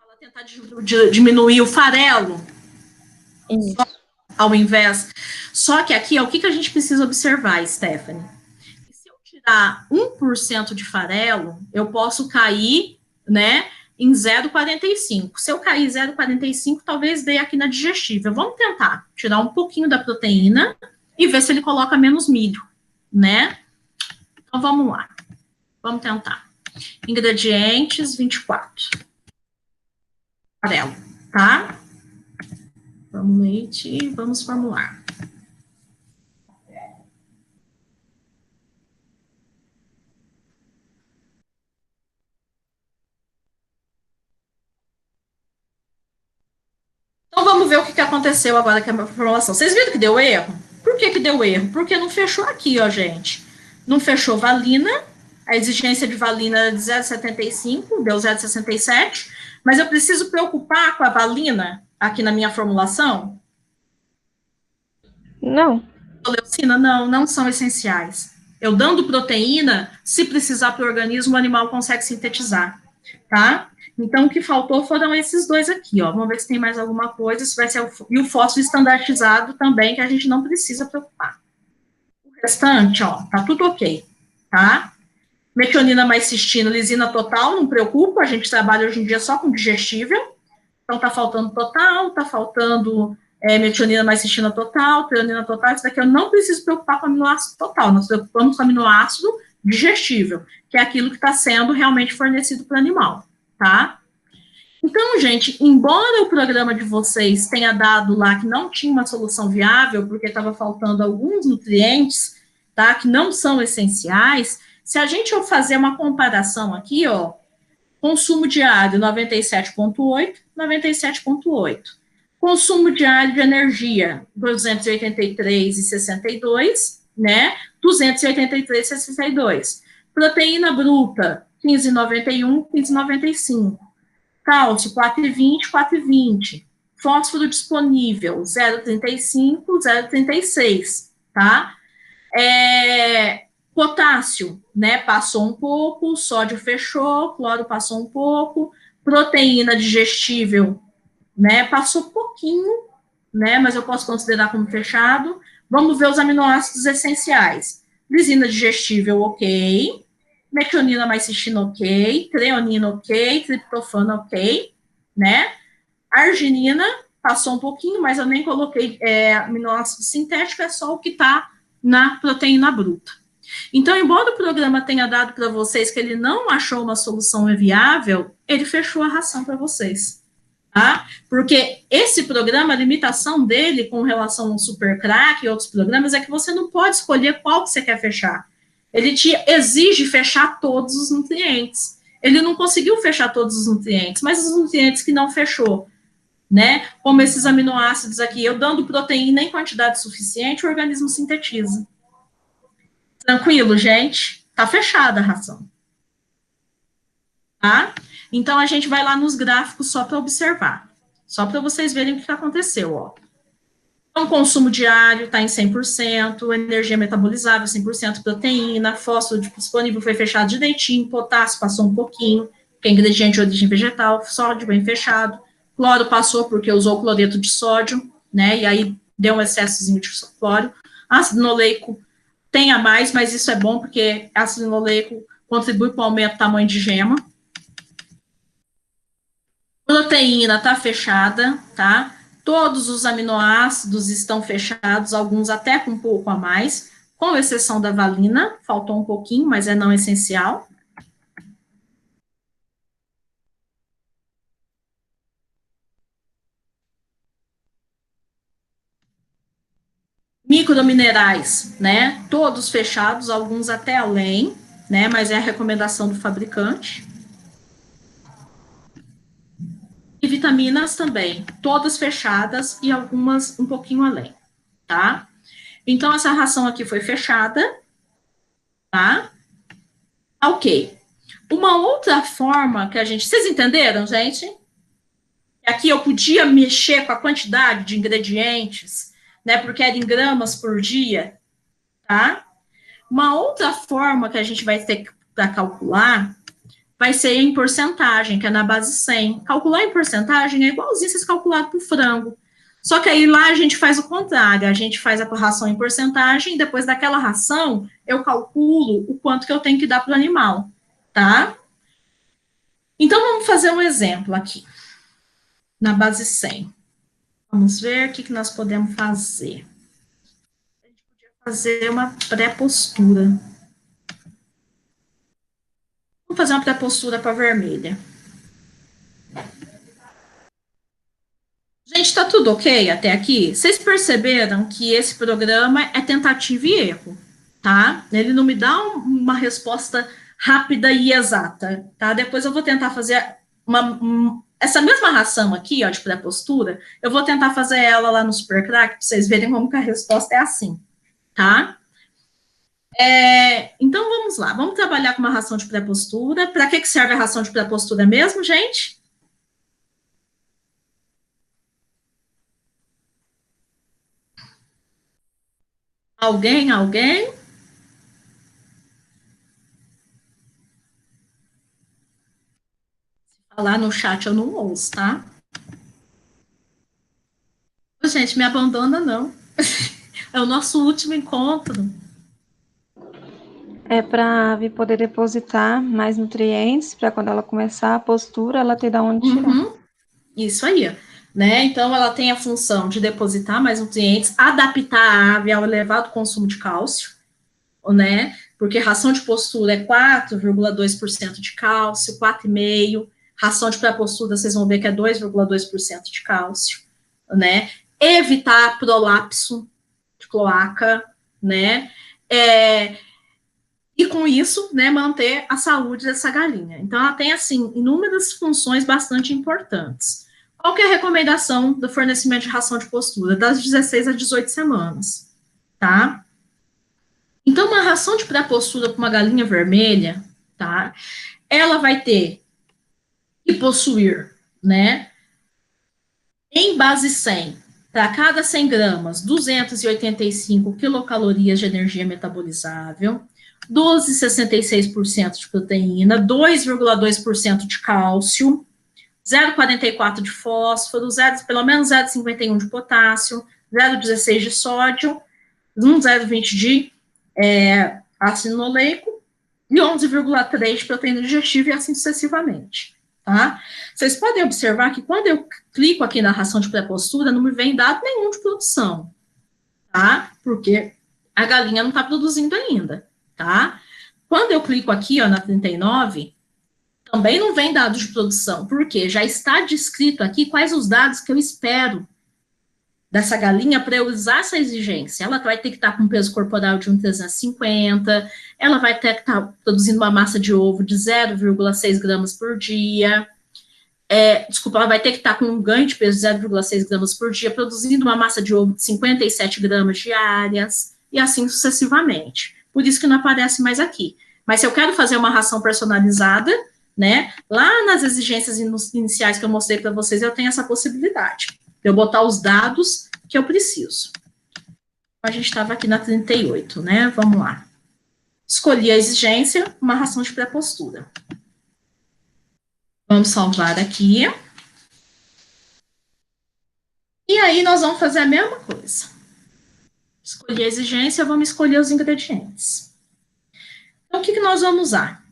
Ela tentar diminuir o farelo. Isso. Ao invés. Só que aqui, ó, o que a gente precisa observar, Stephanie? Se eu tirar 1% de farelo, eu posso cair, né, em 0,45. Se eu cair 0,45, talvez dê aqui na digestível. Vamos tentar tirar um pouquinho da proteína e ver se ele coloca menos milho, né? Então, vamos lá. Vamos tentar. Ingredientes, 24. Farelo, tá? Vamos leite, vamos formular. Então vamos ver o que aconteceu agora com a minha formulação. Vocês viram que deu erro? Por que deu erro? Porque não fechou aqui, ó, gente. Não fechou valina, a exigência de valina era de 0,75, deu 0,67, mas eu preciso preocupar com a valina aqui na minha formulação? Não. Leucina, não são essenciais. Eu dando proteína, se precisar para o organismo, o animal consegue sintetizar, tá? Então, o que faltou foram esses 2 aqui, ó. Vamos ver se tem mais alguma coisa, se vai ser e o fósforo estandartizado também, que a gente não precisa preocupar. O restante, ó, tá tudo ok, tá? Metionina mais cistina, lisina total, não preocupa, a gente trabalha hoje em dia só com digestível. Então, tá faltando total, tá faltando metionina mais cistina total, treonina total, isso daqui eu não preciso preocupar com aminoácido total, nós preocupamos com aminoácido digestível, que é aquilo que está sendo realmente fornecido para o animal, tá? Então, gente, embora o programa de vocês tenha dado lá que não tinha uma solução viável, porque estava faltando alguns nutrientes, tá, que não são essenciais, se a gente for fazer uma comparação aqui, ó, consumo diário 97,8, 97,8. Consumo diário de energia, 283,62, né? 283,62. Proteína bruta, 15,91, 15,95. Cálcio, 4,20, 4,20. Fósforo disponível, 0,35, 0,36, tá? Potássio, né? Passou um pouco, sódio fechou, cloro passou um pouco, proteína digestível, né? Passou pouquinho, né? Mas eu posso considerar como fechado. Vamos ver os aminoácidos essenciais. Lisina digestível, ok. Metionina mais cistina, ok. Treonina, ok. Triptofano, ok, né? Arginina passou um pouquinho, mas eu nem coloquei aminoácido sintético, é só o que está na proteína bruta. Então, embora o programa tenha dado para vocês que ele não achou uma solução viável, ele fechou a ração para vocês, tá? Porque esse programa, a limitação dele com relação ao Super Crack e outros programas é que você não pode escolher qual que você quer fechar. Ele exige fechar todos os nutrientes. Ele não conseguiu fechar todos os nutrientes, mas os nutrientes que não fechou, né? Como esses aminoácidos aqui, eu dando proteína em quantidade suficiente, o organismo sintetiza. Tranquilo, gente? Tá fechada a ração. Tá? Então, a gente vai lá nos gráficos só para observar. Só para vocês verem o que aconteceu, ó. Então, consumo diário está em 100%, energia metabolizável 100%, proteína, fósforo disponível foi fechado direitinho, potássio passou um pouquinho, que é ingrediente de origem vegetal, sódio bem fechado, cloro passou porque usou cloreto de sódio, né, e aí deu um excessozinho de cloro. Ácido linoleico tem a mais, mas isso é bom porque ácido linoleico contribui para o aumento do tamanho de gema. Proteína está fechada, tá? Todos os aminoácidos estão fechados, alguns até com um pouco a mais, com exceção da valina, faltou um pouquinho, mas é não essencial. Microminerais, né? Todos fechados, alguns até além, né? Mas é a recomendação do fabricante. E vitaminas também, todas fechadas e algumas um pouquinho além, tá? Então, essa ração aqui foi fechada, tá? Ok. Uma outra forma que a gente... Vocês entenderam, gente? Aqui eu podia mexer com a quantidade de ingredientes, né? Porque era em gramas por dia, tá? Uma outra forma que a gente vai ter para calcular vai ser em porcentagem, que é na base 100. Calcular em porcentagem é igualzinho vocês calcular para o frango. Só que aí lá a gente faz o contrário, a gente faz a ração em porcentagem, e depois daquela ração eu calculo o quanto que eu tenho que dar para o animal, tá? Então vamos fazer um exemplo aqui, na base 100. Vamos ver o que nós podemos fazer. A gente podia fazer uma pré-postura. Vamos fazer uma pré-postura para vermelha. Gente, tá tudo ok até aqui? Vocês perceberam que esse programa é tentativa e erro, tá? Ele não me dá uma resposta rápida e exata, tá? Depois eu vou tentar fazer essa mesma ração aqui, ó, de pré-postura, eu vou tentar fazer ela lá no Supercrack, para vocês verem como que a resposta é assim, tá? Então, vamos lá. Vamos trabalhar com uma ração de pré-postura. Para que serve a ração de pré-postura mesmo, gente? Alguém? Se falar no chat, eu não ouço, tá? Gente, me abandona, não. É o nosso último encontro. É para poder depositar mais nutrientes, para quando ela começar a postura, ela ter da onde tirar. Isso aí, né? Então, ela tem a função de depositar mais nutrientes, adaptar a ave ao elevado consumo de cálcio, né? Porque ração de postura é 4,2% de cálcio, 4,5%. Ração de pré-postura, vocês vão ver que é 2,2% de cálcio, né? Evitar prolapso de cloaca, né? E com isso, né, manter a saúde dessa galinha. Então, ela tem, assim, inúmeras funções bastante importantes. Qual que é a recomendação do fornecimento de ração de postura? Das 16 a 18 semanas, tá? Então, uma ração de pré-postura para uma galinha vermelha, tá? Ela vai ter que possuir, né, em base 100, para cada 100 gramas, 285 quilocalorias de energia metabolizável, 12,66% de proteína, 2,2% de cálcio, 0,44 de fósforo, pelo menos 0,51 de potássio, 0,16 de sódio, 0,20 de ácido linoleico e 11,3 de proteína digestiva e assim sucessivamente, tá? Vocês podem observar que quando eu clico aqui na ração de pré-postura, não me vem dado nenhum de produção, tá? Porque a galinha não está produzindo ainda, tá? Quando eu clico aqui, ó, na 39, também não vem dados de produção, porque já está descrito aqui quais os dados que eu espero dessa galinha para eu usar essa exigência. Ela vai ter que estar com um peso corporal de 1,350, ela vai ter que estar produzindo uma massa de ovo de 0,6 gramas por dia, desculpa, ela vai ter que estar com um ganho de peso de 0,6 gramas por dia, produzindo uma massa de ovo de 57 gramas diárias, e assim sucessivamente. Por isso que não aparece mais aqui. Mas se eu quero fazer uma ração personalizada, né, lá nas exigências iniciais que eu mostrei para vocês, eu tenho essa possibilidade de eu botar os dados que eu preciso. A gente estava aqui na 38, né, vamos lá. Escolhi a exigência, uma ração de pré-postura. Vamos salvar aqui. E aí, nós vamos fazer a mesma coisa. Escolhi a exigência, vamos escolher os ingredientes. Então, o que nós vamos usar?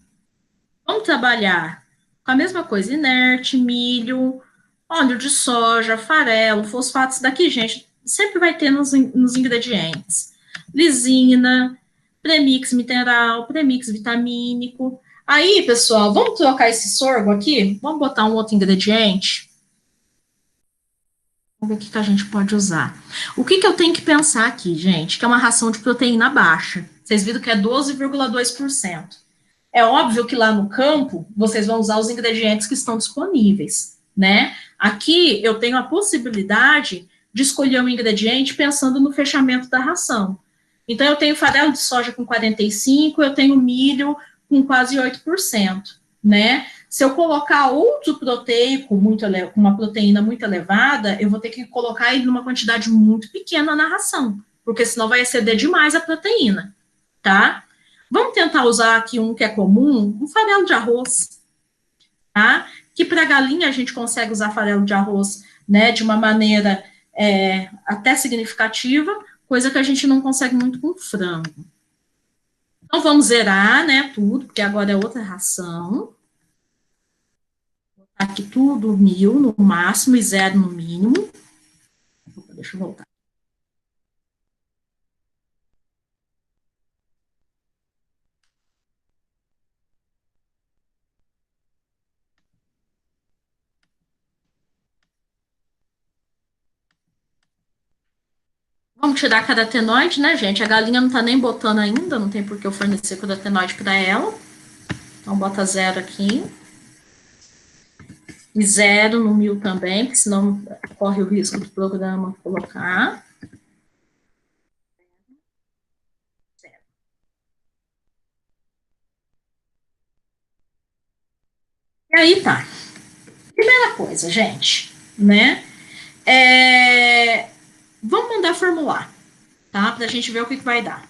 Vamos trabalhar com a mesma coisa, inerte, milho, óleo de soja, farelo, fosfatos. Daqui, gente, sempre vai ter nos ingredientes. Lisina, premix mineral, premix vitamínico. Aí, pessoal, vamos trocar esse sorgo aqui? Vamos botar um outro ingrediente? Vamos ver o que a gente pode usar. O que eu tenho que pensar aqui, gente? Que é uma ração de proteína baixa. Vocês viram que é 12,2%. É óbvio que lá no campo, vocês vão usar os ingredientes que estão disponíveis, né? Aqui, eu tenho a possibilidade de escolher um ingrediente pensando no fechamento da ração. Então, eu tenho farelo de soja com 45%, eu tenho milho com quase 8%, né? Se eu colocar outro proteico, com uma proteína muito elevada, eu vou ter que colocar ele numa quantidade muito pequena na ração, porque senão vai exceder demais a proteína, tá? Vamos tentar usar aqui um que é comum, um farelo de arroz, tá? Que para galinha a gente consegue usar farelo de arroz, né, de uma maneira até significativa, coisa que a gente não consegue muito com frango. Então, vamos zerar, né, tudo, porque agora é outra ração. Vou botar aqui tudo 1000 no máximo e 0 no mínimo. Deixa eu voltar. Vamos tirar a carotenoide, né, gente? A galinha não tá nem botando ainda, não tem por que eu fornecer carotenoide para ela. Então, bota 0 aqui. E 0 no 1000 também, porque senão corre o risco do programa colocar. 0. E aí tá. Primeira coisa, gente, né? Vamos mandar formular, tá? Pra gente ver o que vai dar.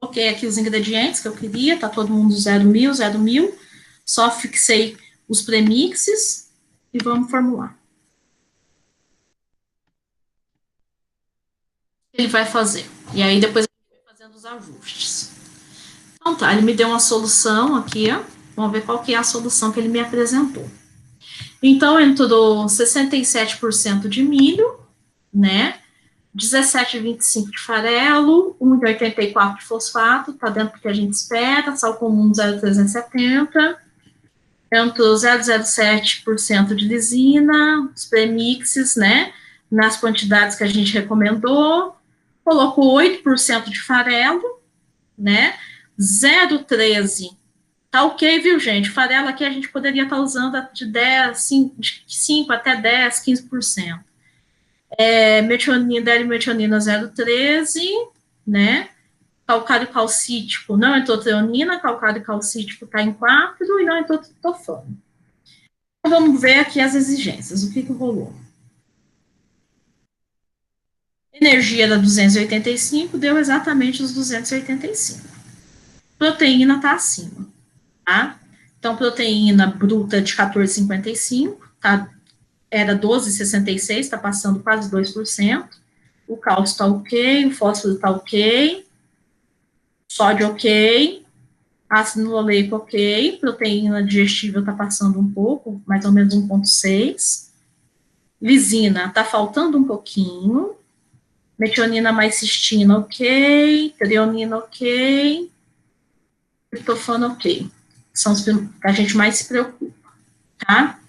Coloquei aqui os ingredientes que eu queria, tá todo mundo 0,1000, 0,1000. Só fixei os premixes e vamos formular. Ele vai fazer. E aí depois ele vai fazendo os ajustes. Então tá, ele me deu uma solução aqui, ó. Vamos ver qual que é a solução que ele me apresentou. Então, entrou 67% de milho, né? 17,25 de farelo, 1,84 de fosfato, tá dentro do que a gente espera, sal comum 0,370, entrou 0,07% de lisina, os premixes, né? Nas quantidades que a gente recomendou, colocou 8% de farelo, né? 0,13%. Tá ok, viu, gente? Farelo aqui a gente poderia estar usando de 5 até 10, 15%. Metionina, derimetionina 0,13, né? Calcário calcítico não entrou treonina, calcário calcítico está em 4 e não entrou triptofano. Então, vamos ver aqui as exigências, o que rolou. Energia era 285, deu exatamente os 285. Proteína está acima. Tá? Então, proteína bruta de 14,55, tá? Era 12,66, está passando quase 2%. O cálcio está ok, o fósforo está ok, sódio ok, ácido oleico ok, proteína digestível está passando um pouco, mais ou menos 1,6. Lisina está faltando um pouquinho. Metionina mais cistina ok, treonina ok, triptofano ok. São os que a gente mais se preocupa, tá?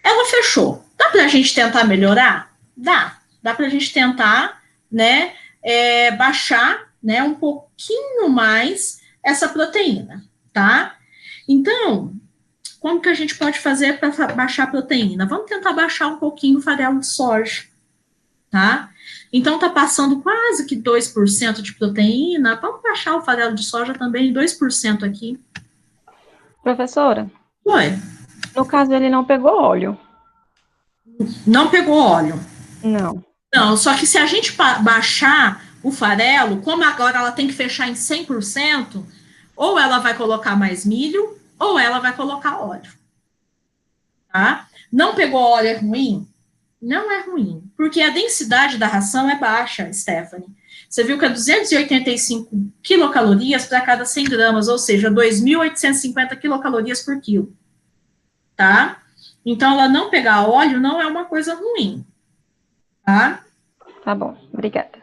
Ela fechou. Dá pra gente tentar melhorar? Dá. dá para a gente tentar, né, baixar, né, um pouquinho mais essa proteína, tá? Então, como que a gente pode fazer para baixar a proteína? Vamos tentar baixar um pouquinho o farelo de soja, tá? Então, tá passando quase que 2% de proteína, vamos baixar o farelo de soja também em 2% aqui. Professora, Oi, no caso ele não pegou óleo. não pegou óleo. Não. Não, só que se a gente baixar o farelo, como agora ela tem que fechar em 100%, ou ela vai colocar mais milho, ou ela vai colocar óleo, tá? Não pegou óleo é ruim? Não é ruim, porque a densidade da ração é baixa, Stephanie. Você viu que é 285 quilocalorias para cada 100 gramas, ou seja, 2.850 quilocalorias por quilo, tá? Então, ela não pegar óleo não é uma coisa ruim, tá? Tá bom, obrigada.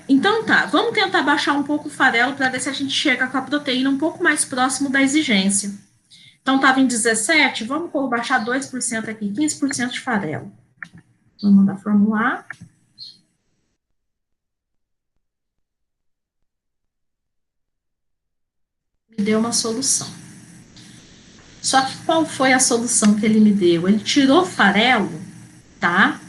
Então tá, vamos tentar baixar um pouco o farelo para ver se a gente chega com a proteína um pouco mais próximo da exigência. Então estava em 17, vamos baixar 2% aqui, 15% de farelo. Vamos mandar formular. Me deu uma solução. Só que qual foi a solução que ele me deu? Ele tirou farelo, tá?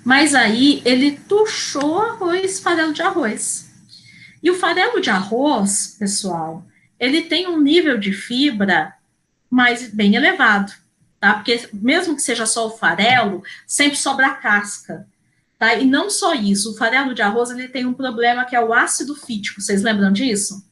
Mas aí ele tuchou arroz, farelo de arroz. E o farelo de arroz, pessoal, ele tem um nível de fibra mais bem elevado, tá? Porque mesmo que seja só o farelo, sempre sobra a casca, tá? E não só isso, o farelo de arroz ele tem um problema que é o ácido fítico. Vocês lembram disso?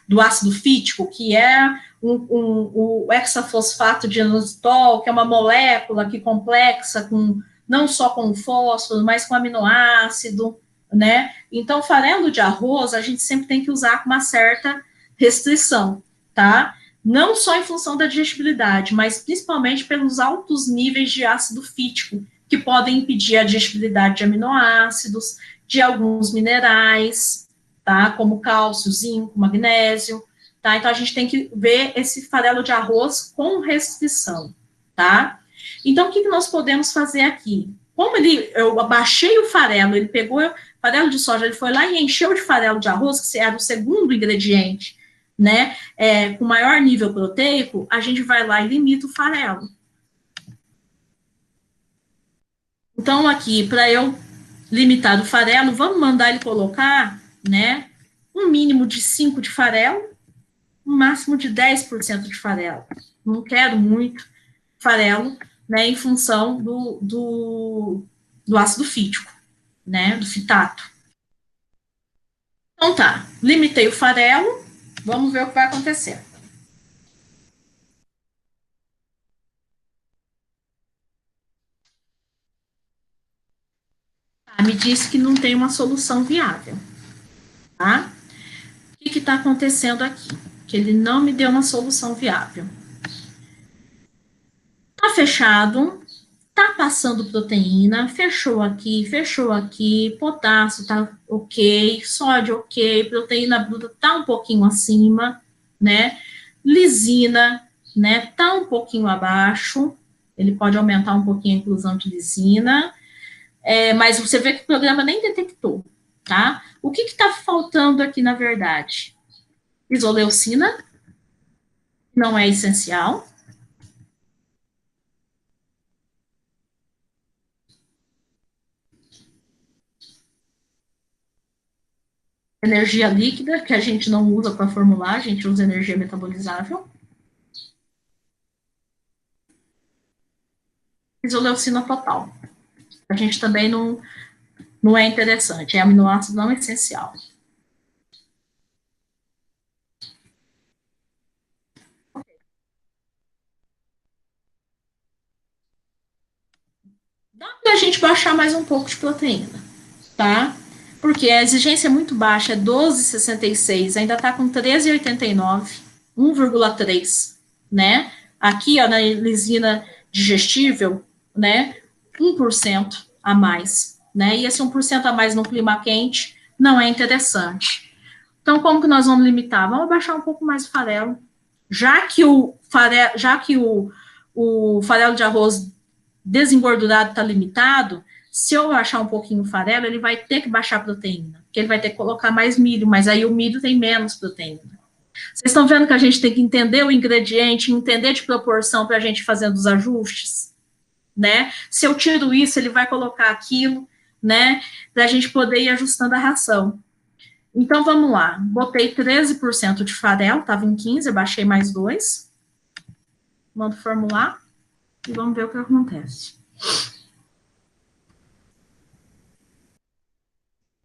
Do ácido fítico, que é o hexafosfato de inositol, que é uma molécula que complexa com não só com fósforo, mas com aminoácido, né? Então, farelo de arroz a gente sempre tem que usar com uma certa restrição, tá? Não só em função da digestibilidade, mas principalmente pelos altos níveis de ácido fítico, que podem impedir a digestibilidade de aminoácidos, de alguns minerais, tá? Como cálcio, zinco, magnésio, tá? Então, a gente tem que ver esse farelo de arroz com restrição, tá? Então, o que nós podemos fazer aqui? Como eu abaixei o farelo, ele pegou o farelo de soja, ele foi lá e encheu de farelo de arroz, que era o segundo ingrediente, né, com maior nível proteico, a gente vai lá e limita o farelo. Então, aqui, para eu limitar o farelo, vamos mandar ele colocar, né, um mínimo de 5 de farelo, um máximo de 10% de farelo. Não quero muito farelo, né, em função do ácido fítico, né, do fitato. Então tá, limitei o farelo, vamos ver o que vai acontecer. Me disse que não tem uma solução viável, tá? O que está acontecendo aqui? Que ele não me deu uma solução viável. Tá fechado, tá passando proteína, fechou aqui, potássio tá ok, sódio ok, proteína bruta tá um pouquinho acima, né? Lisina, né, tá um pouquinho abaixo, ele pode aumentar um pouquinho a inclusão de lisina, mas você vê que o programa nem detectou, tá? O que está faltando aqui, na verdade? Isoleucina, não é essencial. Energia líquida, que a gente não usa para formular, a gente usa energia metabolizável. Isoleucina total. A gente também não é interessante, é aminoácido não essencial. Dá para a gente baixar mais um pouco de proteína, tá? Porque a exigência é muito baixa, é 12,66, ainda está com 13,89, 1,3, né? Aqui, ó, na lisina digestível, né, 1% a mais, né? E esse 1% a mais no clima quente não é interessante. Então, como que nós vamos limitar? Vamos abaixar um pouco mais o farelo. Já que o farelo de arroz desengordurado está limitado, se eu achar um pouquinho farelo, ele vai ter que baixar a proteína, porque ele vai ter que colocar mais milho, mas aí o milho tem menos proteína. Vocês estão vendo que a gente tem que entender o ingrediente, entender de proporção para a gente fazendo os ajustes, né? Se eu tiro isso, ele vai colocar aquilo, né? Para a gente poder ir ajustando a ração. Então, vamos lá. Botei 13% de farelo, estava em 15, eu baixei mais 2. Mando formular e vamos ver o que acontece.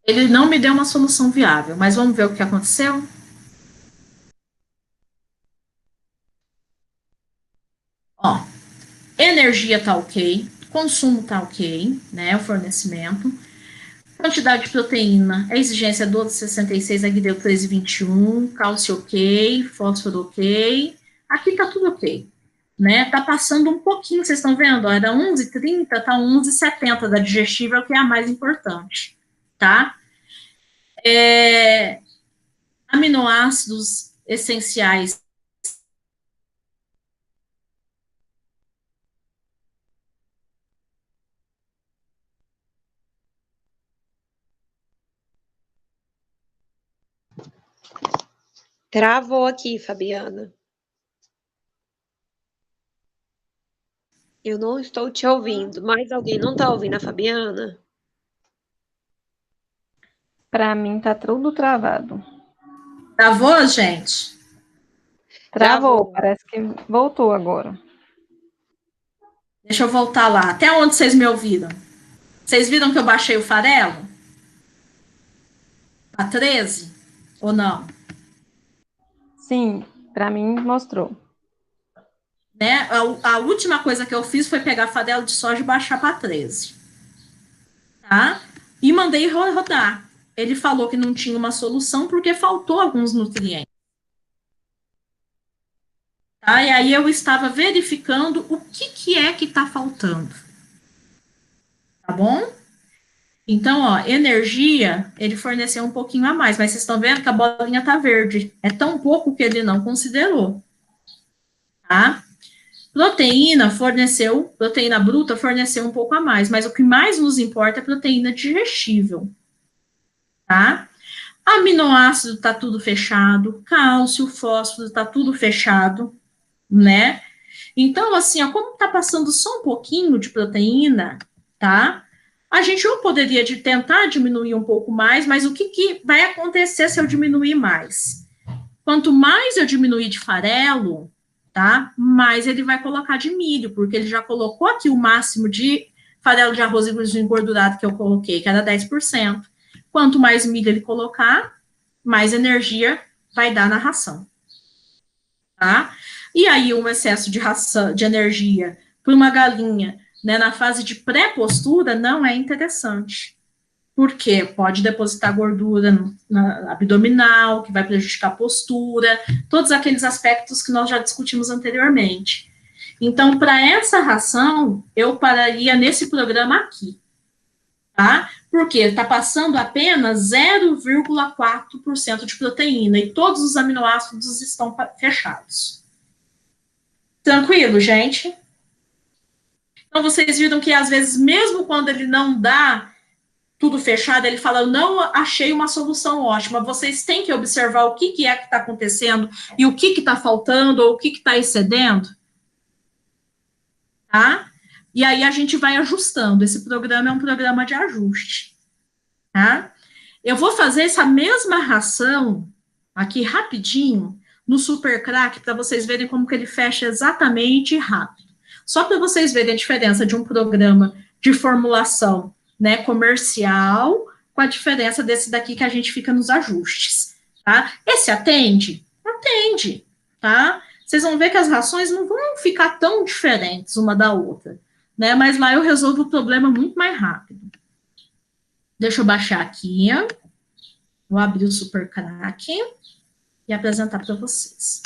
Ele não me deu uma solução viável, mas vamos ver o que aconteceu? Ó, energia tá ok, consumo tá ok, né, o fornecimento. Quantidade de proteína, a exigência é 12,66, aqui deu 13,21, cálcio ok, fósforo ok, aqui tá tudo ok, né, tá passando um pouquinho, vocês estão vendo, ó, era 11,30, tá 11,70 da digestível, que é a mais importante, tá? Aminoácidos essenciais. Travou aqui, Fabiana. Eu não estou te ouvindo. Mais alguém não está ouvindo a Fabiana? Para mim tá tudo travado. Travou, gente? Travou, parece que voltou agora. Deixa eu voltar lá. Até onde vocês me ouviram? Vocês viram que eu baixei o farelo? A 13? Ou não? Sim, para mim mostrou. Né? A última coisa que eu fiz foi pegar farelo de soja e baixar para 13. Tá? E mandei rodar. Ele falou que não tinha uma solução porque faltou alguns nutrientes. Tá? E aí eu estava verificando o que é que está faltando. Tá bom? Então, ó, energia, ele forneceu um pouquinho a mais, mas vocês estão vendo que a bolinha tá verde. É tão pouco que ele não considerou, tá? Proteína bruta forneceu um pouco a mais, mas o que mais nos importa é proteína digestível, tá? Aminoácido tá tudo fechado, cálcio, fósforo tá tudo fechado, né? Então, assim, ó, como tá passando só um pouquinho de proteína, tá? A gente ou poderia tentar diminuir um pouco mais, mas o que vai acontecer se eu diminuir mais? Quanto mais eu diminuir de farelo, tá? Mais ele vai colocar de milho, porque ele já colocou aqui o máximo de farelo de arroz engordurado que eu coloquei, que era 10%. Quanto mais milho ele colocar, mais energia vai dar na ração, tá? E aí, um excesso de ração, de energia para uma galinha, né, na fase de pré-postura não é interessante. Porque pode depositar gordura na abdominal, que vai prejudicar a postura, todos aqueles aspectos que nós já discutimos anteriormente. Então, para essa ração, eu pararia nesse programa aqui, tá? Porque está passando apenas 0,4% de proteína e todos os aminoácidos estão fechados. Tranquilo, gente? Então, vocês viram que, às vezes, mesmo quando ele não dá tudo fechado, ele fala, não achei uma solução ótima, vocês têm que observar o que é que está acontecendo e o que está faltando ou o que está excedendo, tá? E aí a gente vai ajustando, esse programa é um programa de ajuste, tá? Eu vou fazer essa mesma ração aqui rapidinho no Super Crack para vocês verem como que ele fecha exatamente rápido. Só para vocês verem a diferença de um programa de formulação, né, comercial com a diferença desse daqui que a gente fica nos ajustes, tá? Esse atende? Atende, tá? Vocês vão ver que as rações não vão ficar tão diferentes uma da outra, né? Mas lá eu resolvo o problema muito mais rápido. Deixa eu baixar aqui. Vou abrir o Super Crack e apresentar para vocês.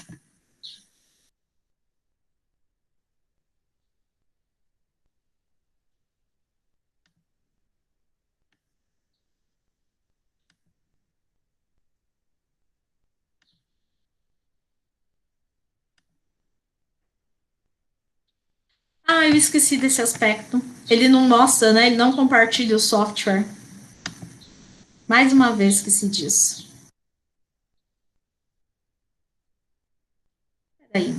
eu esqueci desse aspecto. Ele não mostra, né? Ele não compartilha o software. Mais uma vez esqueci disso. Peraí.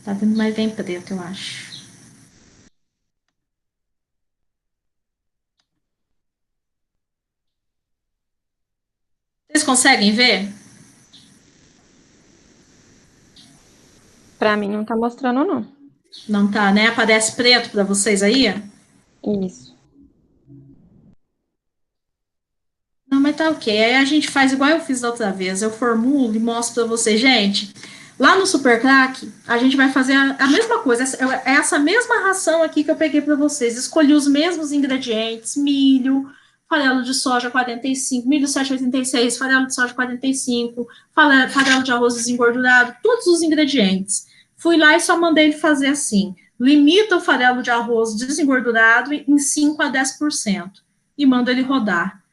Tá vendo mais bem preto, eu acho. Vocês conseguem ver? Para mim não tá mostrando, não. Não tá, né? Aparece preto para vocês aí? Isso. Não, mas tá ok. Aí a gente faz igual eu fiz da outra vez. Eu formulo e mostro para vocês. Gente, lá no Super Crack, a gente vai fazer a mesma coisa. Essa mesma ração aqui que eu peguei para vocês. Escolhi os mesmos ingredientes: milho, farelo de soja 45, milho 786, farelo de soja 45, farelo de arroz desengordurado, todos os ingredientes. Fui lá e só mandei ele fazer assim: limita o farelo de arroz desengordurado em 5 a 10% e manda ele rodar.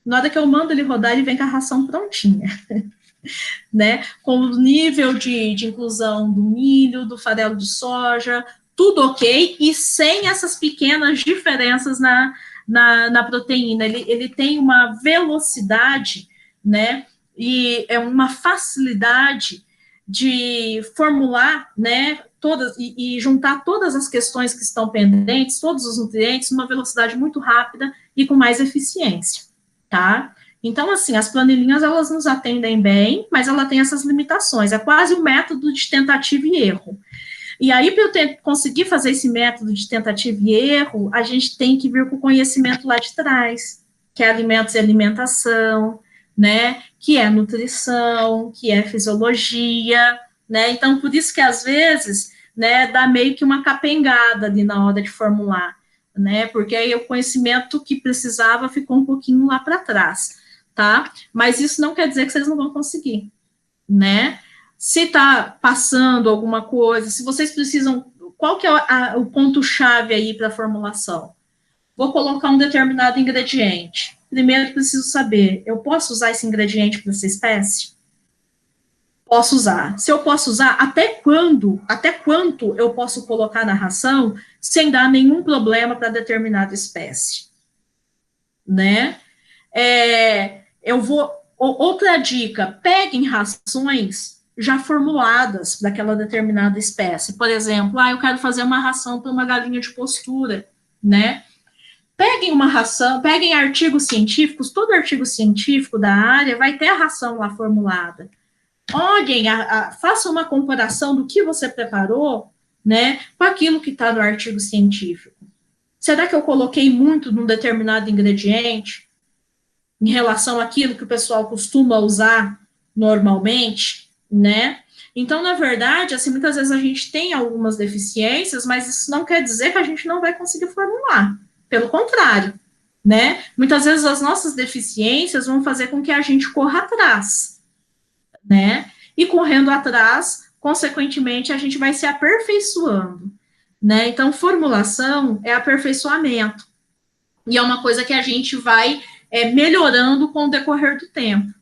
Na hora que eu mando ele rodar, ele vem com a ração prontinha, né? Com o nível de inclusão do milho, do farelo de soja, tudo ok, e sem essas pequenas diferenças na proteína. Ele tem uma velocidade, né? E é uma facilidade de formular, né? Todas, e juntar todas as questões que estão pendentes, todos os nutrientes, numa velocidade muito rápida e com mais eficiência. Tá? Então, assim, as planilhinhas, elas nos atendem bem, mas ela tem essas limitações, é quase um método de tentativa e erro. E aí, para eu conseguir fazer esse método de tentativa e erro, a gente tem que vir com o conhecimento lá de trás, que é alimentos e alimentação, né, que é nutrição, que é fisiologia, né, então, por isso que, às vezes, né, dá meio que uma capengada ali na hora de formular, né, porque aí o conhecimento que precisava ficou um pouquinho lá para trás, tá? Mas isso não quer dizer que vocês não vão conseguir, né? Se está passando alguma coisa, se vocês precisam, qual que é o ponto-chave aí para a formulação? Vou colocar um determinado ingrediente. Primeiro, preciso saber, eu posso usar esse ingrediente para essa espécie? Posso usar. Se eu posso usar, até quanto eu posso colocar na ração sem dar nenhum problema para determinada espécie, né? Outra dica, peguem rações já formuladas daquela determinada espécie. Por exemplo, eu quero fazer uma ração para uma galinha de postura, né? Peguem uma ração, peguem artigos científicos, todo artigo científico da área vai ter a ração lá formulada. Olhem, façam uma comparação do que você preparou, né, com aquilo que está no artigo científico. Será que eu coloquei muito num determinado ingrediente em relação àquilo que o pessoal costuma usar normalmente, né? Então, na verdade, assim, muitas vezes a gente tem algumas deficiências, mas isso não quer dizer que a gente não vai conseguir formular. Pelo contrário, né? Muitas vezes as nossas deficiências vão fazer com que a gente corra atrás, né? E correndo atrás, consequentemente, a gente vai se aperfeiçoando, né? Então, formulação é aperfeiçoamento. E é uma coisa que a gente vai melhorando com o decorrer do tempo,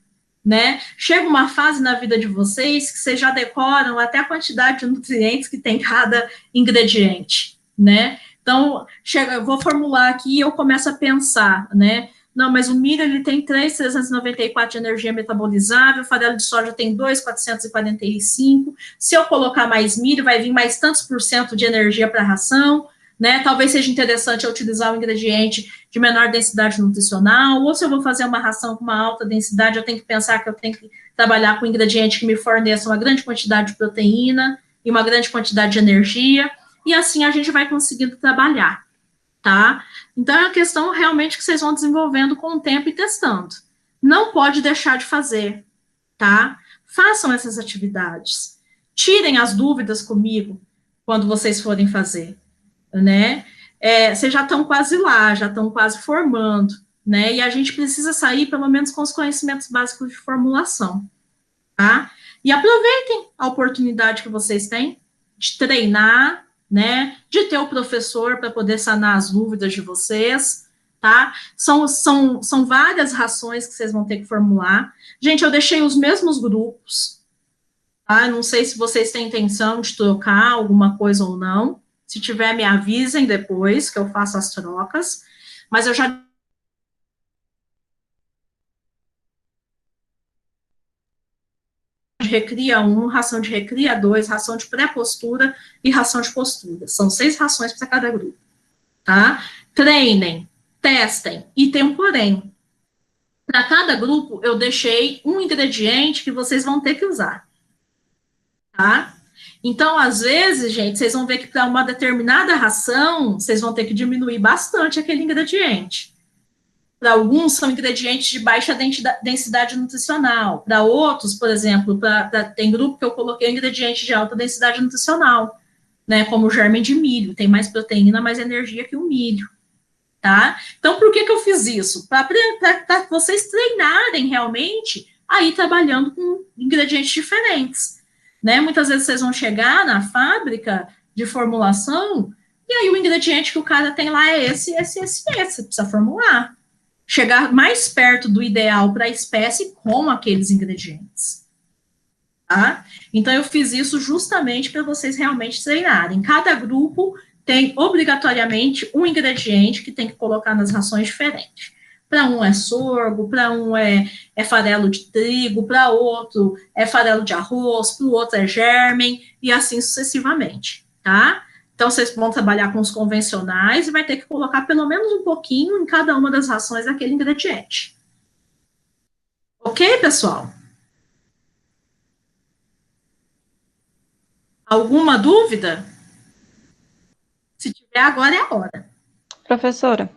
né? Chega uma fase na vida de vocês que vocês já decoram até a quantidade de nutrientes que tem cada ingrediente, né? Então, eu vou formular aqui e eu começo a pensar, né? Não, mas o milho, ele tem 3.394 de energia metabolizável, o farelo de soja tem 2.445, se eu colocar mais milho, vai vir mais tantos por cento de energia para a ração, né? Talvez seja interessante eu utilizar um ingrediente de menor densidade nutricional, ou se eu vou fazer uma ração com uma alta densidade, eu tenho que pensar que eu tenho que trabalhar com um ingrediente que me forneça uma grande quantidade de proteína e uma grande quantidade de energia, e assim a gente vai conseguindo trabalhar, tá? Então, é uma questão realmente que vocês vão desenvolvendo com o tempo e testando. Não pode deixar de fazer, tá? Façam essas atividades. Tirem as dúvidas comigo quando vocês forem fazer, né? Vocês já estão quase lá, já estão quase formando, né? E a gente precisa sair, pelo menos, com os conhecimentos básicos de formulação, tá? E aproveitem a oportunidade que vocês têm de treinar, né, de ter o professor para poder sanar as dúvidas de vocês, tá? São várias rações que vocês vão ter que formular. Gente, eu deixei os mesmos grupos, tá? Não sei se vocês têm intenção de trocar alguma coisa ou não, Se tiver, me avisem depois, que eu faço as trocas, mas eu já de recria 1, ração de recria 2, ração de pré-postura e ração de postura. São 6 rações para cada grupo, tá? Treinem, testem, e tem um porém. Para cada grupo, eu deixei um ingrediente que vocês vão ter que usar, tá? Então, às vezes, gente, vocês vão ver que para uma determinada ração, vocês vão ter que diminuir bastante aquele ingrediente. Para alguns, são ingredientes de baixa densidade nutricional. Para outros, por exemplo, tem grupo que eu coloquei ingredientes de alta densidade nutricional, né? Como o germe de milho, tem mais proteína, mais energia que o milho, tá? Então, por que eu fiz isso? Para vocês treinarem realmente a ir trabalhando com ingredientes diferentes, né? Muitas vezes vocês vão chegar na fábrica de formulação e aí o ingrediente que o cara tem lá é esse, precisa formular. Chegar mais perto do ideal para a espécie com aqueles ingredientes, tá? Então, eu fiz isso justamente para vocês realmente treinarem. Cada grupo tem, obrigatoriamente, um ingrediente que tem que colocar nas rações diferentes. Para um é sorgo, para um é farelo de trigo, para outro é farelo de arroz, para o outro é germen, e assim sucessivamente, tá? Então, vocês vão trabalhar com os convencionais e vai ter que colocar pelo menos um pouquinho em cada uma das rações daquele ingrediente. Ok, pessoal? Alguma dúvida? Se tiver, agora é a hora. Professora,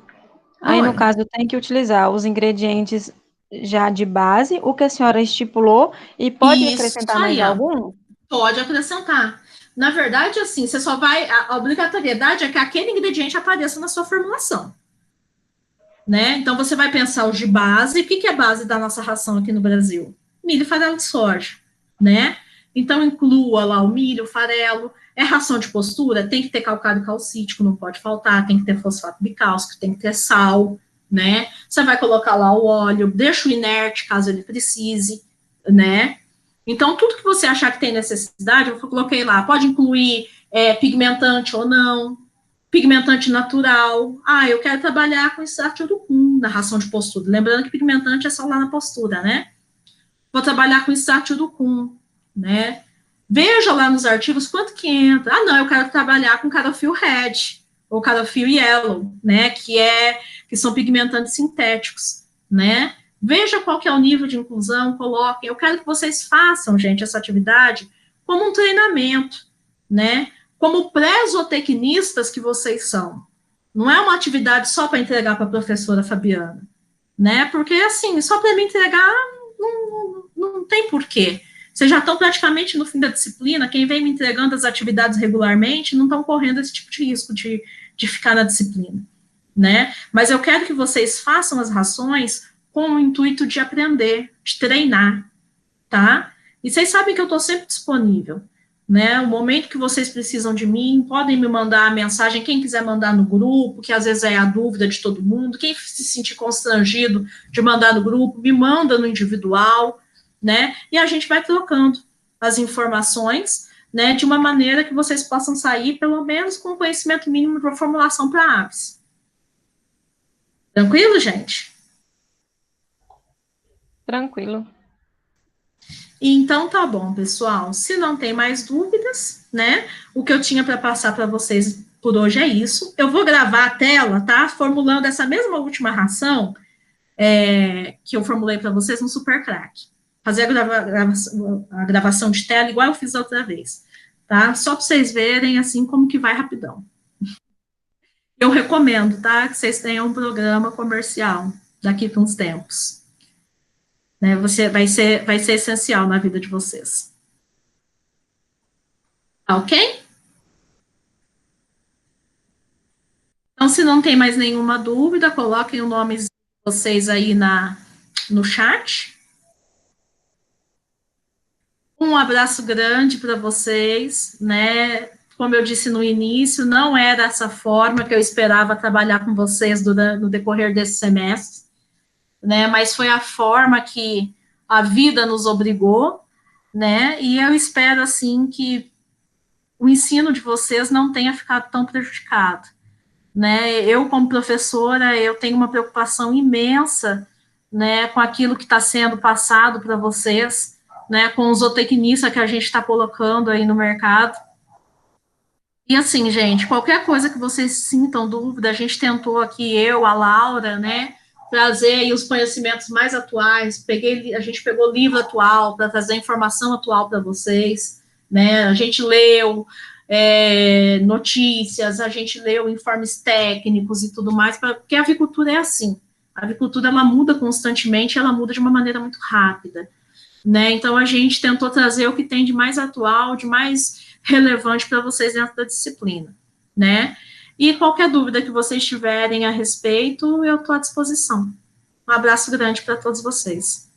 aí no caso tem que utilizar os ingredientes já de base, o que a senhora estipulou, e pode acrescentar mais algum? Pode acrescentar. Na verdade, assim, você só vai. A obrigatoriedade é que aquele ingrediente apareça na sua formulação, né? Então, você vai pensar os de base. O que é base da nossa ração aqui no Brasil? Milho e farelo de soja, né? Então, inclua lá o milho, o farelo. É ração de postura? Tem que ter calcário calcítico, não pode faltar. Tem que ter fosfato bicálcico, tem que ter sal, né? Você vai colocar lá o óleo, deixa o inerte, caso ele precise, né? Então, tudo que você achar que tem necessidade, eu coloquei lá, pode incluir pigmentante ou não, pigmentante natural. Ah, eu quero trabalhar com extrato de urucum na ração de postura. Lembrando que pigmentante é só lá na postura, né? Vou trabalhar com extrato de urucum, né? Veja lá nos artigos quanto que entra. Ah, não, eu quero trabalhar com Carophil Red ou Carophil Yellow, né? Que são pigmentantes sintéticos, né? Veja qual que é o nível de inclusão, coloquem. Eu quero que vocês façam, gente, essa atividade como um treinamento, né? Como pré-zootecnistas que vocês são. Não é uma atividade só para entregar para a professora Fabiana, né? Porque, assim, só para me entregar não tem porquê. Vocês já estão praticamente no fim da disciplina, quem vem me entregando as atividades regularmente não estão correndo esse tipo de risco de ficar na disciplina, né? Mas eu quero que vocês façam as rações com o intuito de aprender, de treinar, tá? E vocês sabem que eu estou sempre disponível, né? O momento que vocês precisam de mim, podem me mandar a mensagem, quem quiser mandar no grupo, que às vezes é a dúvida de todo mundo, quem se sentir constrangido de mandar no grupo, me manda no individual, né? E a gente vai trocando as informações, né? De uma maneira que vocês possam sair, pelo menos, com conhecimento mínimo de uma formulação para aves. Tranquilo, gente? Tranquilo. Então, tá bom, pessoal. Se não tem mais dúvidas, né? O que eu tinha para passar para vocês por hoje é isso. Eu vou gravar a tela, tá? Formulando essa mesma última ração que eu formulei para vocês no Super Crack. Fazer a gravação de tela igual eu fiz a outra vez, tá? Só para vocês verem, assim, como que vai rapidão. Eu recomendo, tá? Que vocês tenham um programa comercial daqui para uns tempos. Né, vai ser essencial na vida de vocês. Tá ok? Então, se não tem mais nenhuma dúvida, coloquem o nome de vocês aí no chat. Um abraço grande para vocês, né? Como eu disse no início, não é dessa forma que eu esperava trabalhar com vocês no decorrer desse semestre, né? Mas foi a forma que a vida nos obrigou, né? E eu espero, assim, que o ensino de vocês não tenha ficado tão prejudicado, né? Eu, como professora, eu tenho uma preocupação imensa, né, com aquilo que está sendo passado para vocês, né, com os zootecnistas que a gente está colocando aí no mercado. E assim, gente, qualquer coisa que vocês sintam dúvida, a gente tentou aqui, eu, a Laura, né, trazer aí os conhecimentos mais atuais, a gente pegou livro atual para trazer informação atual para vocês, né, a gente leu notícias, a gente leu informes técnicos e tudo mais, porque a avicultura é assim, a avicultura ela muda constantemente, ela muda de uma maneira muito rápida, né, então a gente tentou trazer o que tem de mais atual, de mais relevante para vocês dentro da disciplina, né? E qualquer dúvida que vocês tiverem a respeito, eu estou à disposição. Um abraço grande para todos vocês.